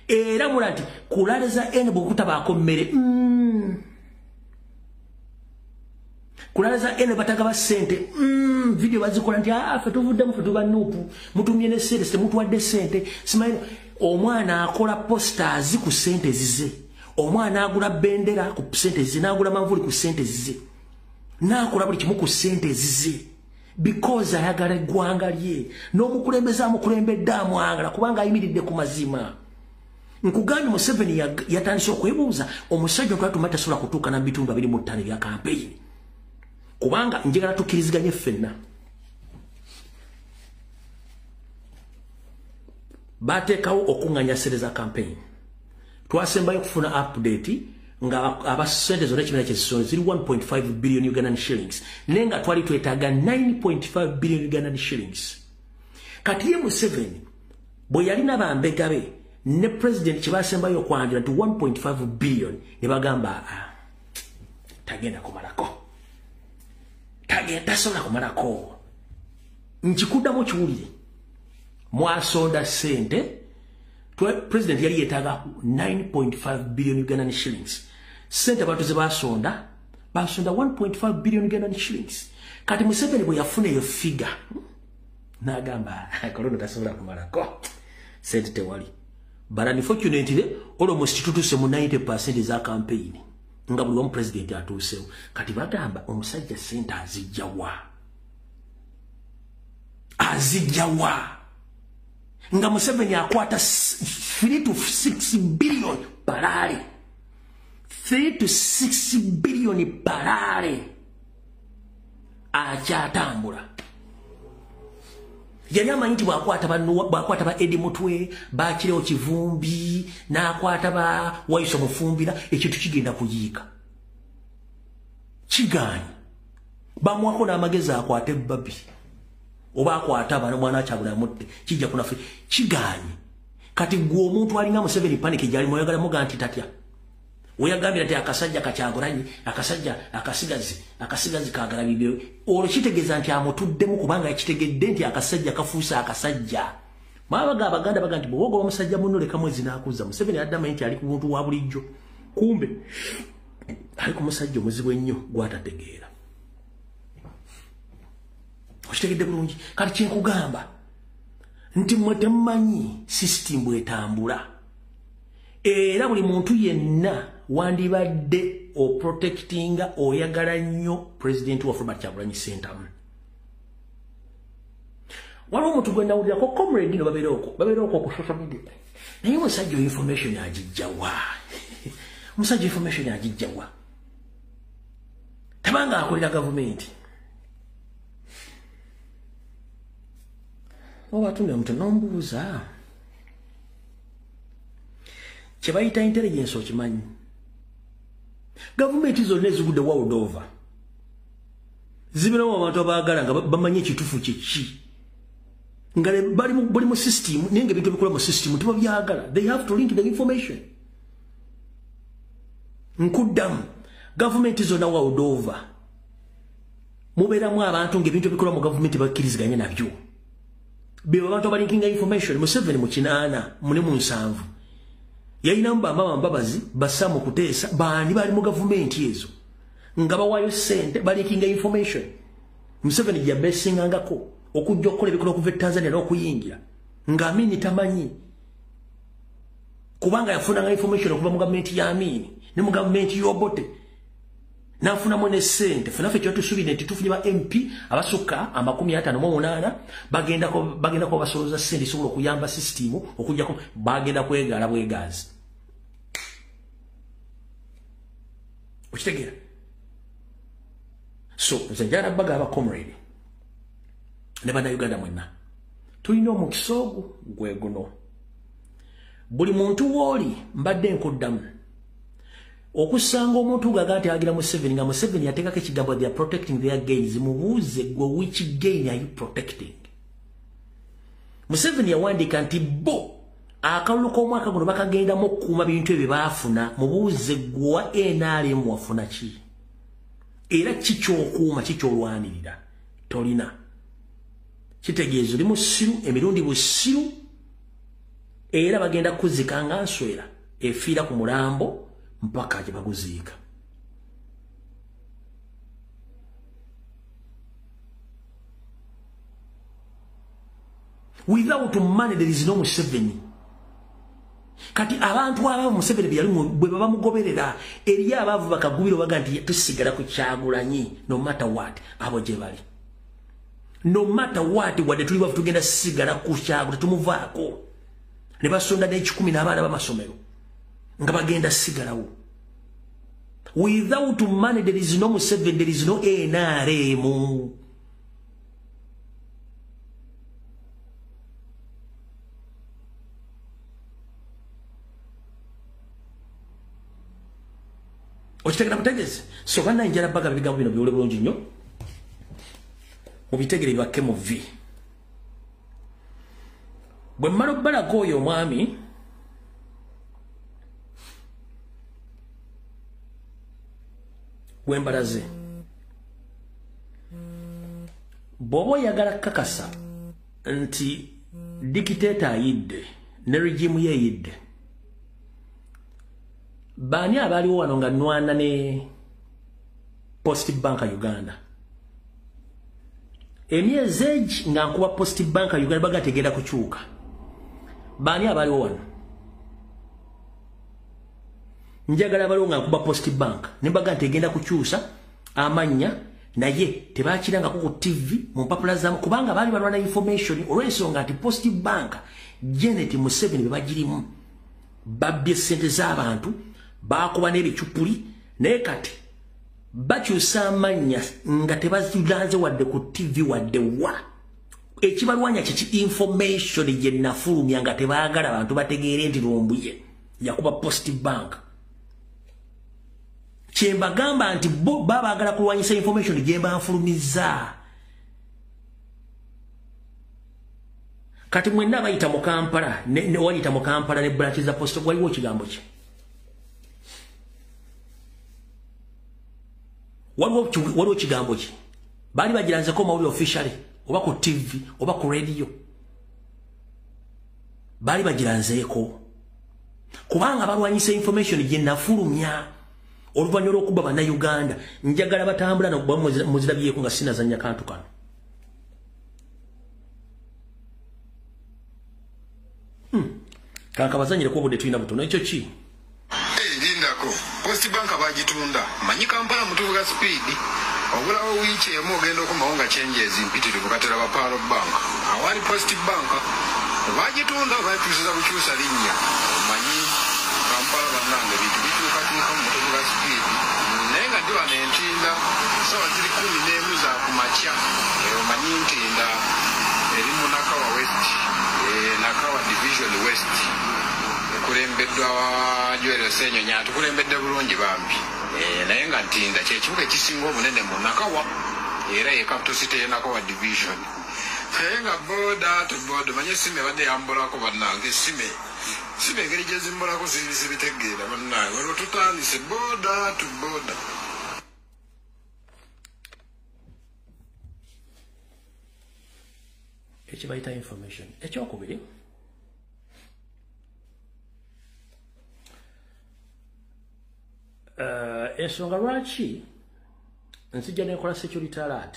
Era mulati kulaleza ene bwekutabaako mmere kulaleza ene batagaba sente video bazikola nti afe tuvuddemu fe tuba Nuupu mutumye ne sente temutwadde sente simanyi omwana akola posters ku sente zize, omwana agula bendera ku sente zize, n'agula manvuli ku sente zize, n'akola buli kimu ku sente zize because ayagala eggwanga lye n'omukulembeze amukulembedde amwagala kubanga ayimiridde ku mazima. Nkugambye Museveni yatandise okwebuuza omusajja twatuma tasobola kutuuka na bitundu 25 bya campaign kubanga njagala tukkiriziganye ffenna. Bateekawo okuŋŋanya ssente za campaign. Twasembayo kufuna update nga abasente zonna ekibina kyesisonde ziri 1.5 billion Ugandan shillings naye nga twali twetaaga 9.5 billion Ugandan shillings. Kati ye Museveni bwe yalina bambegabe ne president kyebasembayo okwanjula nti 1.5 billion ne bagamba tagenda kumalako. Tasobola kumalako. Nkikuddamu kiwulire mwasonda sente president yali yeetaaga 9.5 billion Ugandan shillings. Sente abantu ze basonda 1.5 billion Ugandan shillings. Kati Museveni bwe yafuna eyo figure n'agamba kolono tasobola kumalako sente tewali. But unfortunately almost tutuse mu 90% za campaign nga buli omu president atuusewo. Kati bagamba omusajja sente azijjawa nga Museveni akwata 3 to 6 billion parale 3 to 6 billion parale akyatambula. Yali amanyi nti bwakwata ba Eddie Mutwe bakirewo Kivumbi n'akwata ba Waiso Mufumbira ekintu kigenda kuyiika kigaanyi bamwako n'amagezi akwate Babi oba akwata bano mwana Kyagula mutte kijja kunafe kigaanyi. Kati gwe omuntu alinga Museveni panic gyali moyagala muga nti tatya oyagambira nti akasajja Kacyagulanyi akasigazi kagala bibyo olkitegeza nti amutuddemu kubanga yakitegedde nti akasajja kafuusa akasajja mabaga abaganda baga nti bwogo omusajja munno leka mwezi nakuza Museveni addama nti ali ku muntu wa bulijjo kumbe ali ku musajja omuzibu ennyo gwatategeera okitegedde bulungi kati kyenkugamba nti mmwe temumanyi system bwetambula era buli muntu yenna wandibadde oprotectinga oyagala nnyo president wa Robert Kyagulanyi Ssentamu waliwo omuntu gwe nawulirako comrade no babeera okwo ku social media naye omusajja information agijjawa omusajja information agijjawa tabanga akolera gavumenti owatunde omuntu nombuuza kyebayita intelligence okimanyi gavumenti zonna ezigudde world over zibiramu abantu abaagala nga bamanyi ekituufu kyeki nga bali mu system naye nga ebintu ebikola mu system tebabyagala they have to link the information nkuddamu gavumenti zonna world over mubeeramu abantu ng'ebintu ebikola mu gavumenti bakkiriziganya nabyo be abantu abalinkinga information Museveni mu 8 mune mu 7 yayinamu bamama mbabazi bassa mu kuteesa baani bali mu gavumenti ezo nga bawaayo ssente balinkinga information Museveni gyabesingangako okujja okukola ebikola okuva e Tanzania n'okuyingira ng'Amini tamanyi kubanga yafunanga information okuva mu gavumenti ya Amini ne mu gavumenti y'Obote nafunamu ne ssente fenaffe kyotusuubire nti tufunye ba MP abasukka 58 bagendako basoloza ssente isobola okuyamba system okujjako bagenda kwegala bwegazi okitegeera so nze njala baga aba comrade ne bannayuganda mwenna tulina omukisa ogwo gwe guno buli muntu w'oli mbadde nkuddamu okusanga omuntu gaga nti agira Museveni nga Museveni yateekako ekigambo they are protecting their gains mubuuze gwe which gain are you protecting Museveni yawandiika nti bo akalulu k'omwaka guno bakagendamu okukuuma bintu ebyo baafuna mubuuze gwe wa NRM wafuna ki era kikyokuuma kikyolwanirira tolina kitegeeza oli musiru emirundi busiru era bagenda kuzikanga nswera efiira ku mulambo mpaka gye baguziika without money there is no Museveni kati abantu ababo Museveni bwe bamugoberera eri abaavu bakagubira baga nti tusigala ku Kyagulanyi no matter what abo gye bali no matter what wadde tuli bavu tugenda sigala ku Kyagulanyi tumuvaako ne basonda n'ekikumi n'abaana b'amasomero nga bagenda sigalawo without money there is no Museveni there is no NRM okitegera butegezi so bana njala baga bigambo bino byole bulungi nnyo mubitegere bakke mu V bwe mmala obbalaga oyo omwami wembalaze bw'oba oyagala kakasa nti dikiteeta ayidde ne regimu ye eyidde baani abaaliwo wano nga nwana ne Post Bank Uganda emyezi egi nga nkuba Post Bank Uganda baga tegenda kukyuka baani abaaliwo wano njagala abaliwo nga nkuba Post Bank nembaga tegenda kukyusa amanya naye tebakirangako ku TV mu mpapula zaamu kubanga baali balwana information olw'ensonga nti Post Bank Janet Museveni be bagirimu babbye ssente z'abantu bakuba n'ebicupuli naye kati bakyusa amanya nga tebazilanze wadde ku TV wadde wa ekibalwanya kiki information gye nafulumya nga tebaagala abantu bategeere nti Lumbuye yakuba Post Bank kyembagamba nti bo babaagala kulwanyisa information gye banfulumiza kati mwenna bayita mu Kampala ne wayita mu Kampala ne branches za Post waliwo kigambo ki waliwo kigambo ki bali bagiranzeko mawulire officially oba ku TV oba ku radio bali bagiranzeeko kubanga balwanyisa information gye nafulumya oluvannyuma lw'okuba bannayuganda njagala batambula nokuba muzirabyeko nga sinazanya kantu kano kanka bazanyireko obudde tulina butono ekyo ki lindako post bank bagitunda manyi kampala mutuvuga speed obulawo wiiki emu ogenda okumawo nga changes mpitirivu katera ba Paro bank awali post bank bagitunda bakyusiza bukyusa linnya manyi kampala bannange bintu bituukakyuka mu mutuvuga speed naye nga ddiba nentinda sawa ziri 11 za kumakya omanyi ntinda eri mu Nakawa West Nakawa Division West kulembeddwa Joel Senyonyi tukulembedde bulungi bambi naye nga ntinda kyekibuga ekisinga obunene mu Nakawa era ye capital city ye Nakawa Division naye nga boda to boda manye sime badde yambolako bannange sime engeri gye zimbolako zibitegeera bannange olwo tutandise boda to boda ekibayita information ekyokubiri ensonga lwaki nzija nekola security alert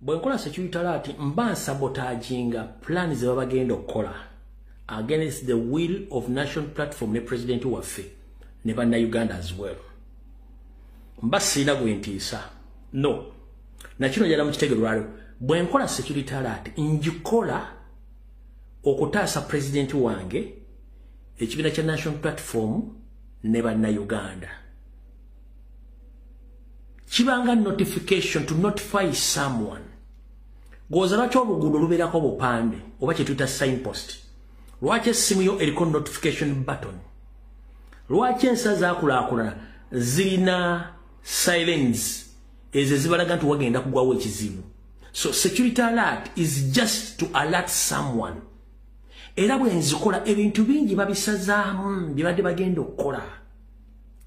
bwe nkola security alert mba nsabotaging plan ze babagenda okukola against the will of national platform ne president waffe ne bannayuganda as well mba sirina gwe ntiisa no nakino njala mukitegerwalo bwe nkola security alert njikola okutaasa president wange ekibiina kya national platform ne bannayuganda kibanga notification to notify someone goza lwaki oluguudo lubeerako obupande oba kyetuyita signpost lwaki essimu yo eriko notification button lwaki ensa zaakulaakulana zirina silence ezo zibalaga nti wagenda kugwawo ekizibu so security alert is just to alert someone era bwe nzikola ebintu bingi babisazaamu bibadde bagenda okukola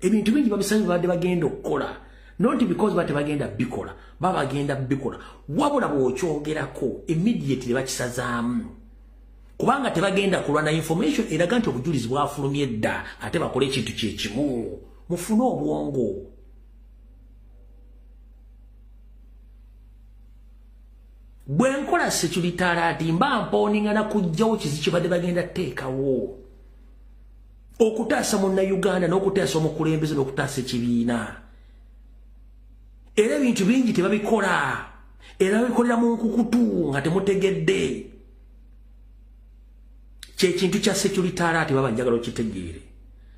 ebintu bingi babisazaamu bibadde bagenda okukola not because bate bagenda bikola baba bagenda bikola wabula bw'okyogerako immediately bakisazaamu kubanga tebagenda kulwana information eraga nti obujulizi bwafulumye dda ate bakole ekintu kyekimu mufune obwongo bwe nkola security alert mba mpooningana kujjawo kizi kibadde bagenda teekawo okutaasa munnayuganda n'okutaasa omukulembeze n'okutaasa ekibiina era ebintu bingi tebabikola era babikolera mu nkukutu nga temutegedde kyekintu kya security alert baba njagala okitegeere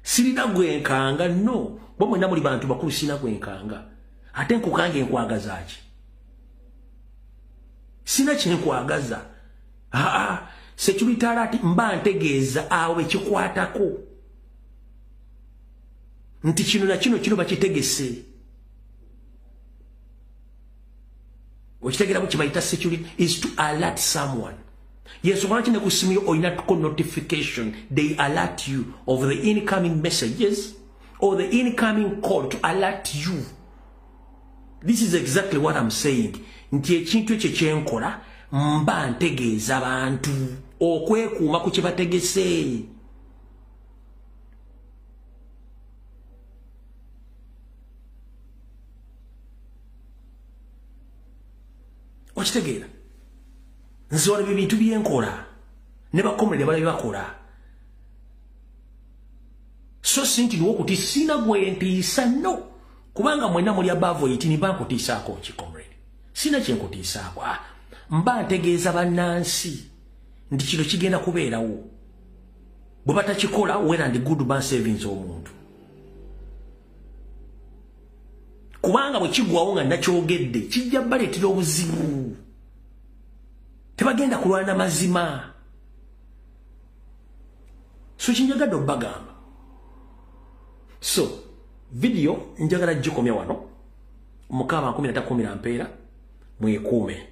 sirina gwenkanga no bo mwenna muli bantu bakulu sirina gwenkanga ate nkukange nkwagaza ki sina kyenkwagaza security alert mba ntegeeza awo ekikwatako nti kino na kino bakitegese okitegeramu kibayita security is to alert someone yes lwaki ne ku simu yo olina notification they alert you of the incoming messages or the incoming call to alert you. This is exactly what I'm saying. Nti ekintu ekyo kyenkola mba ntegeeza abantu okwekuuma ku kyebategese. Okitegeera nze wano ebintu byenkola ne bakomere bala byebakola so sinti niwokutiisa sina gwentiisa no kubanga mwenna muli above iti nimba nkutiisaako kikomere sina kyenkutiisaako mba ntegeeza bannansi nti kino kigenda kubeerawo bwe batakikola well and good man savings omuntu kubanga bwe kigwawo nga nakyogedde kijja baleetera obuzibu tebagenda kulwana mazima so kinjagadde obbagamba so video njagala gikomya wano mukama 13 ampeera mwekuume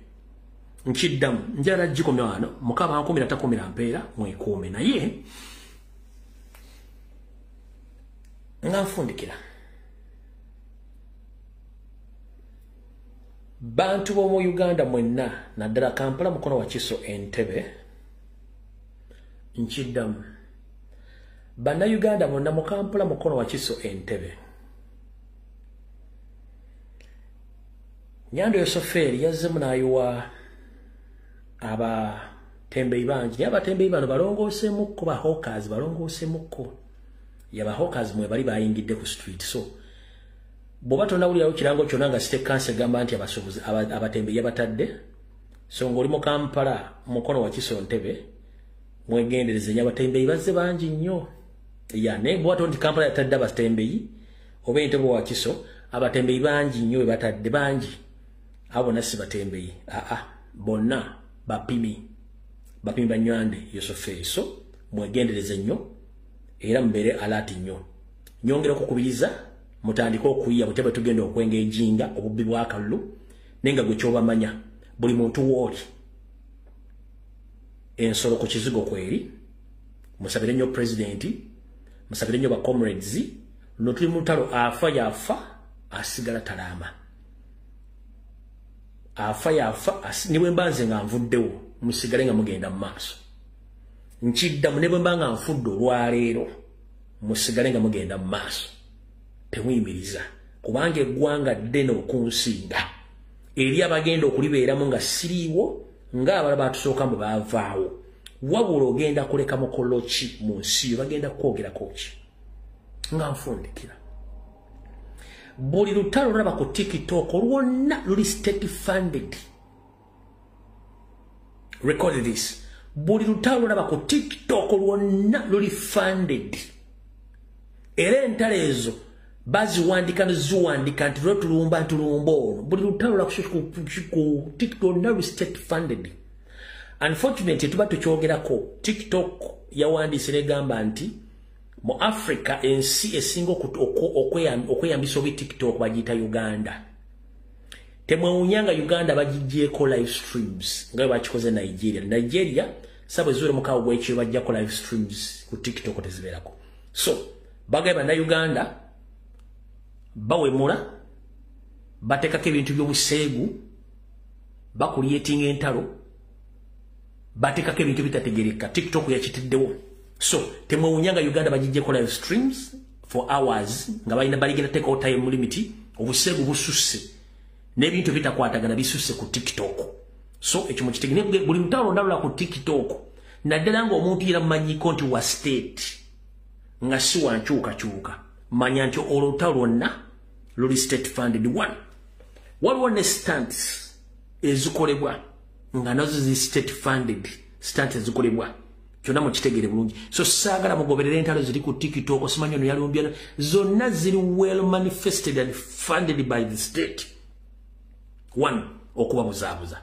nkiddamu njagala gikomya wano mukama 13 ampeera mwekuume naye nga nfundikira bantu b'omu Uganda mwenna naddala Kampala Mukono wa Kiso Entebbe nkiddamu bannayuganda bonna mu Kampala Mukono wa Kiso Entebbe Nyando Yosoferi yazzemu n'ayiwa abatembeeyi bangi naye abatembeeyi bano balongoosemukko bahawkers balongoosemukko yabahawkers mwe bali bayingidde ku street so bw'oba tonawulirawo kirango kyonna nga State Council egamba nti abasuubuzi abatembeeyi yabatadde so ng'oli mu Kampala Mukono wa Kiso Entebbe mwegendereze nnyo abatembeeyi bazze bangi nnyo naye bw'ato nti Kampala yatadde abatembeeyi oba Entebbe wa Kiso abatembeeyi bangi nnyo we batadde bangi abo bonna si batembeeyi bonna bapimi banywande Yosoferi so mwegendereze nnyo era mbeere alati nnyo nyongera okukubiriza mutandika okuyiya bwe tugenda okwengejinga obubbi bwa kalulu nenga gwe kyobamanya buli muntu wooli ensolo ku kizigo kweri musabire nnyo presidenti musabire nnyo ba comrades no tuli mutalo afa yafa asigala talama afa yafa niwe mbanze nga nvuddewo musigale nga mugenda mu maaso nkidda munebwe mbanga nfudde olwaleero musigale nga mugenda mu maaso temuyimiriza kubanga eggwanga ddene okunsinga eri abagenda okulibeeramu nga siriiwo ng'abalala batusooka mwe baavaawo wabula ogenda kuleka mukolo ki mu nsi yo bagenda kwogerako ki nga nfundikira buli lutalo lulaba ku TikTok lwonna luli state funded record this buli lutalo lulaba ku TikTok lwonna luli funded era entalo ezo baziwandika neziwandika nti lwetulumba ntulumba ono buli lutalo lula ku TikTok lwonna luli state funded unfortunately tuba tukyogerako TikTok yawandiise negamba nti mu Africa ensi esinga okweyambisa obi TikTok bagiyita Uganda temwewuunyanga Uganda bagigyeko live streams nga bakikoze Nigeria sabwe zure mukaawo gwekyo bajjako live streams ku TikTok tezibeerako so bagamba na Uganda bawemula batekako ebintu by'obuseegu bakulietinga entalo batekako ebintu bitategereka TikTok yakitiddewo so temwewuunyanga Uganda bagijjeko live streams for hours nga balina baligenda take time limit obuseegu bususse n'ebintu bitakwatagana bisusse ku TikTok so ekyo mukitegene buli lutalo ndalula ku TikTok naddala nga omuntu yera mumanyiko nti wa state nga si wankyukakyuka manya nti olutalo lwonna luli state funded one waliwo ne stunts ezikolebwa nga nazo zi state funded stunts ezikolebwa kyonna mukitegere bulungi so saagala mugoberere entalo ziri ku TikTok simanyi ono yalumbya zonna ziri well manifested and funded by the state one okuba buzaabuza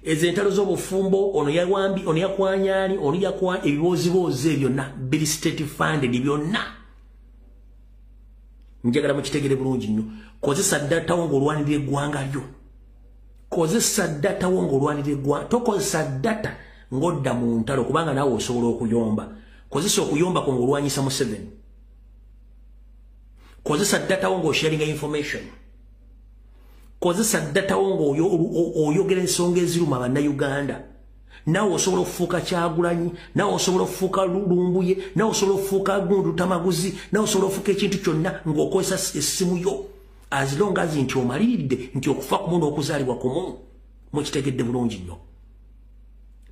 ezo entalo z'obufumbo ono yakwanyani ono yakwa ebiboozibozi ebyo byonna biri state funded byonna njagala mukitegere bulungi nnyo kozesa data wo ng'olwanirira eggwanga lyo kozesa data wo ng'olwanirira eggwanga tokozesa data ng'odda mu ntalo kubanga naawe osobola okuyomba kozesa okuyomba ko ng'olwanyisa Museveni kozesa data wo ng'osharinga information kozesa data wo ng'oyogera ensonga eziruma bannayuganda naawe osobola okufuuka Kyagulanyi naawe osobola okufuuka Lumbuye naawe osobola okufuuka Gundu Tamaguzi naawe osobola okufuuka ekintu kyonna ng'okozesa essimu yo as long as nti omaliridde nti okufa kumu n'okuzaalibwa kumu mukitegedde bulungi nnyo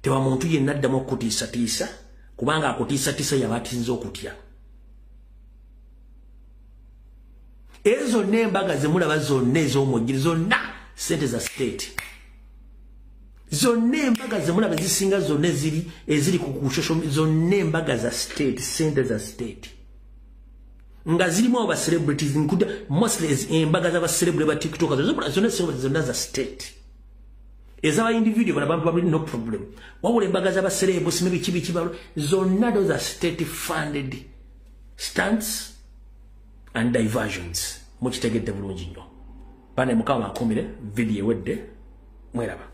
tewa muntu yenna addamu okutiisatiisa kubanga akutiisatiisa yaba atinze okutya ezo n'embaga zemulaba zonna ez'omujjiri zonna sente za state zonna embaga zemulaba zisinga zonna eziri ku social zonna embaga za state sente za state nga zirimu aba celebrities nkuda mostly embaga z'aba celebrity ba TikTok zonna za state ezaba individual bana bantu babuli no problem wabula embaga z'aba celebrities maybe kibi zonna those are state funded stunts and diversions mukitegedde bulungi nnyo bana mukama akomire video ewedde mweraba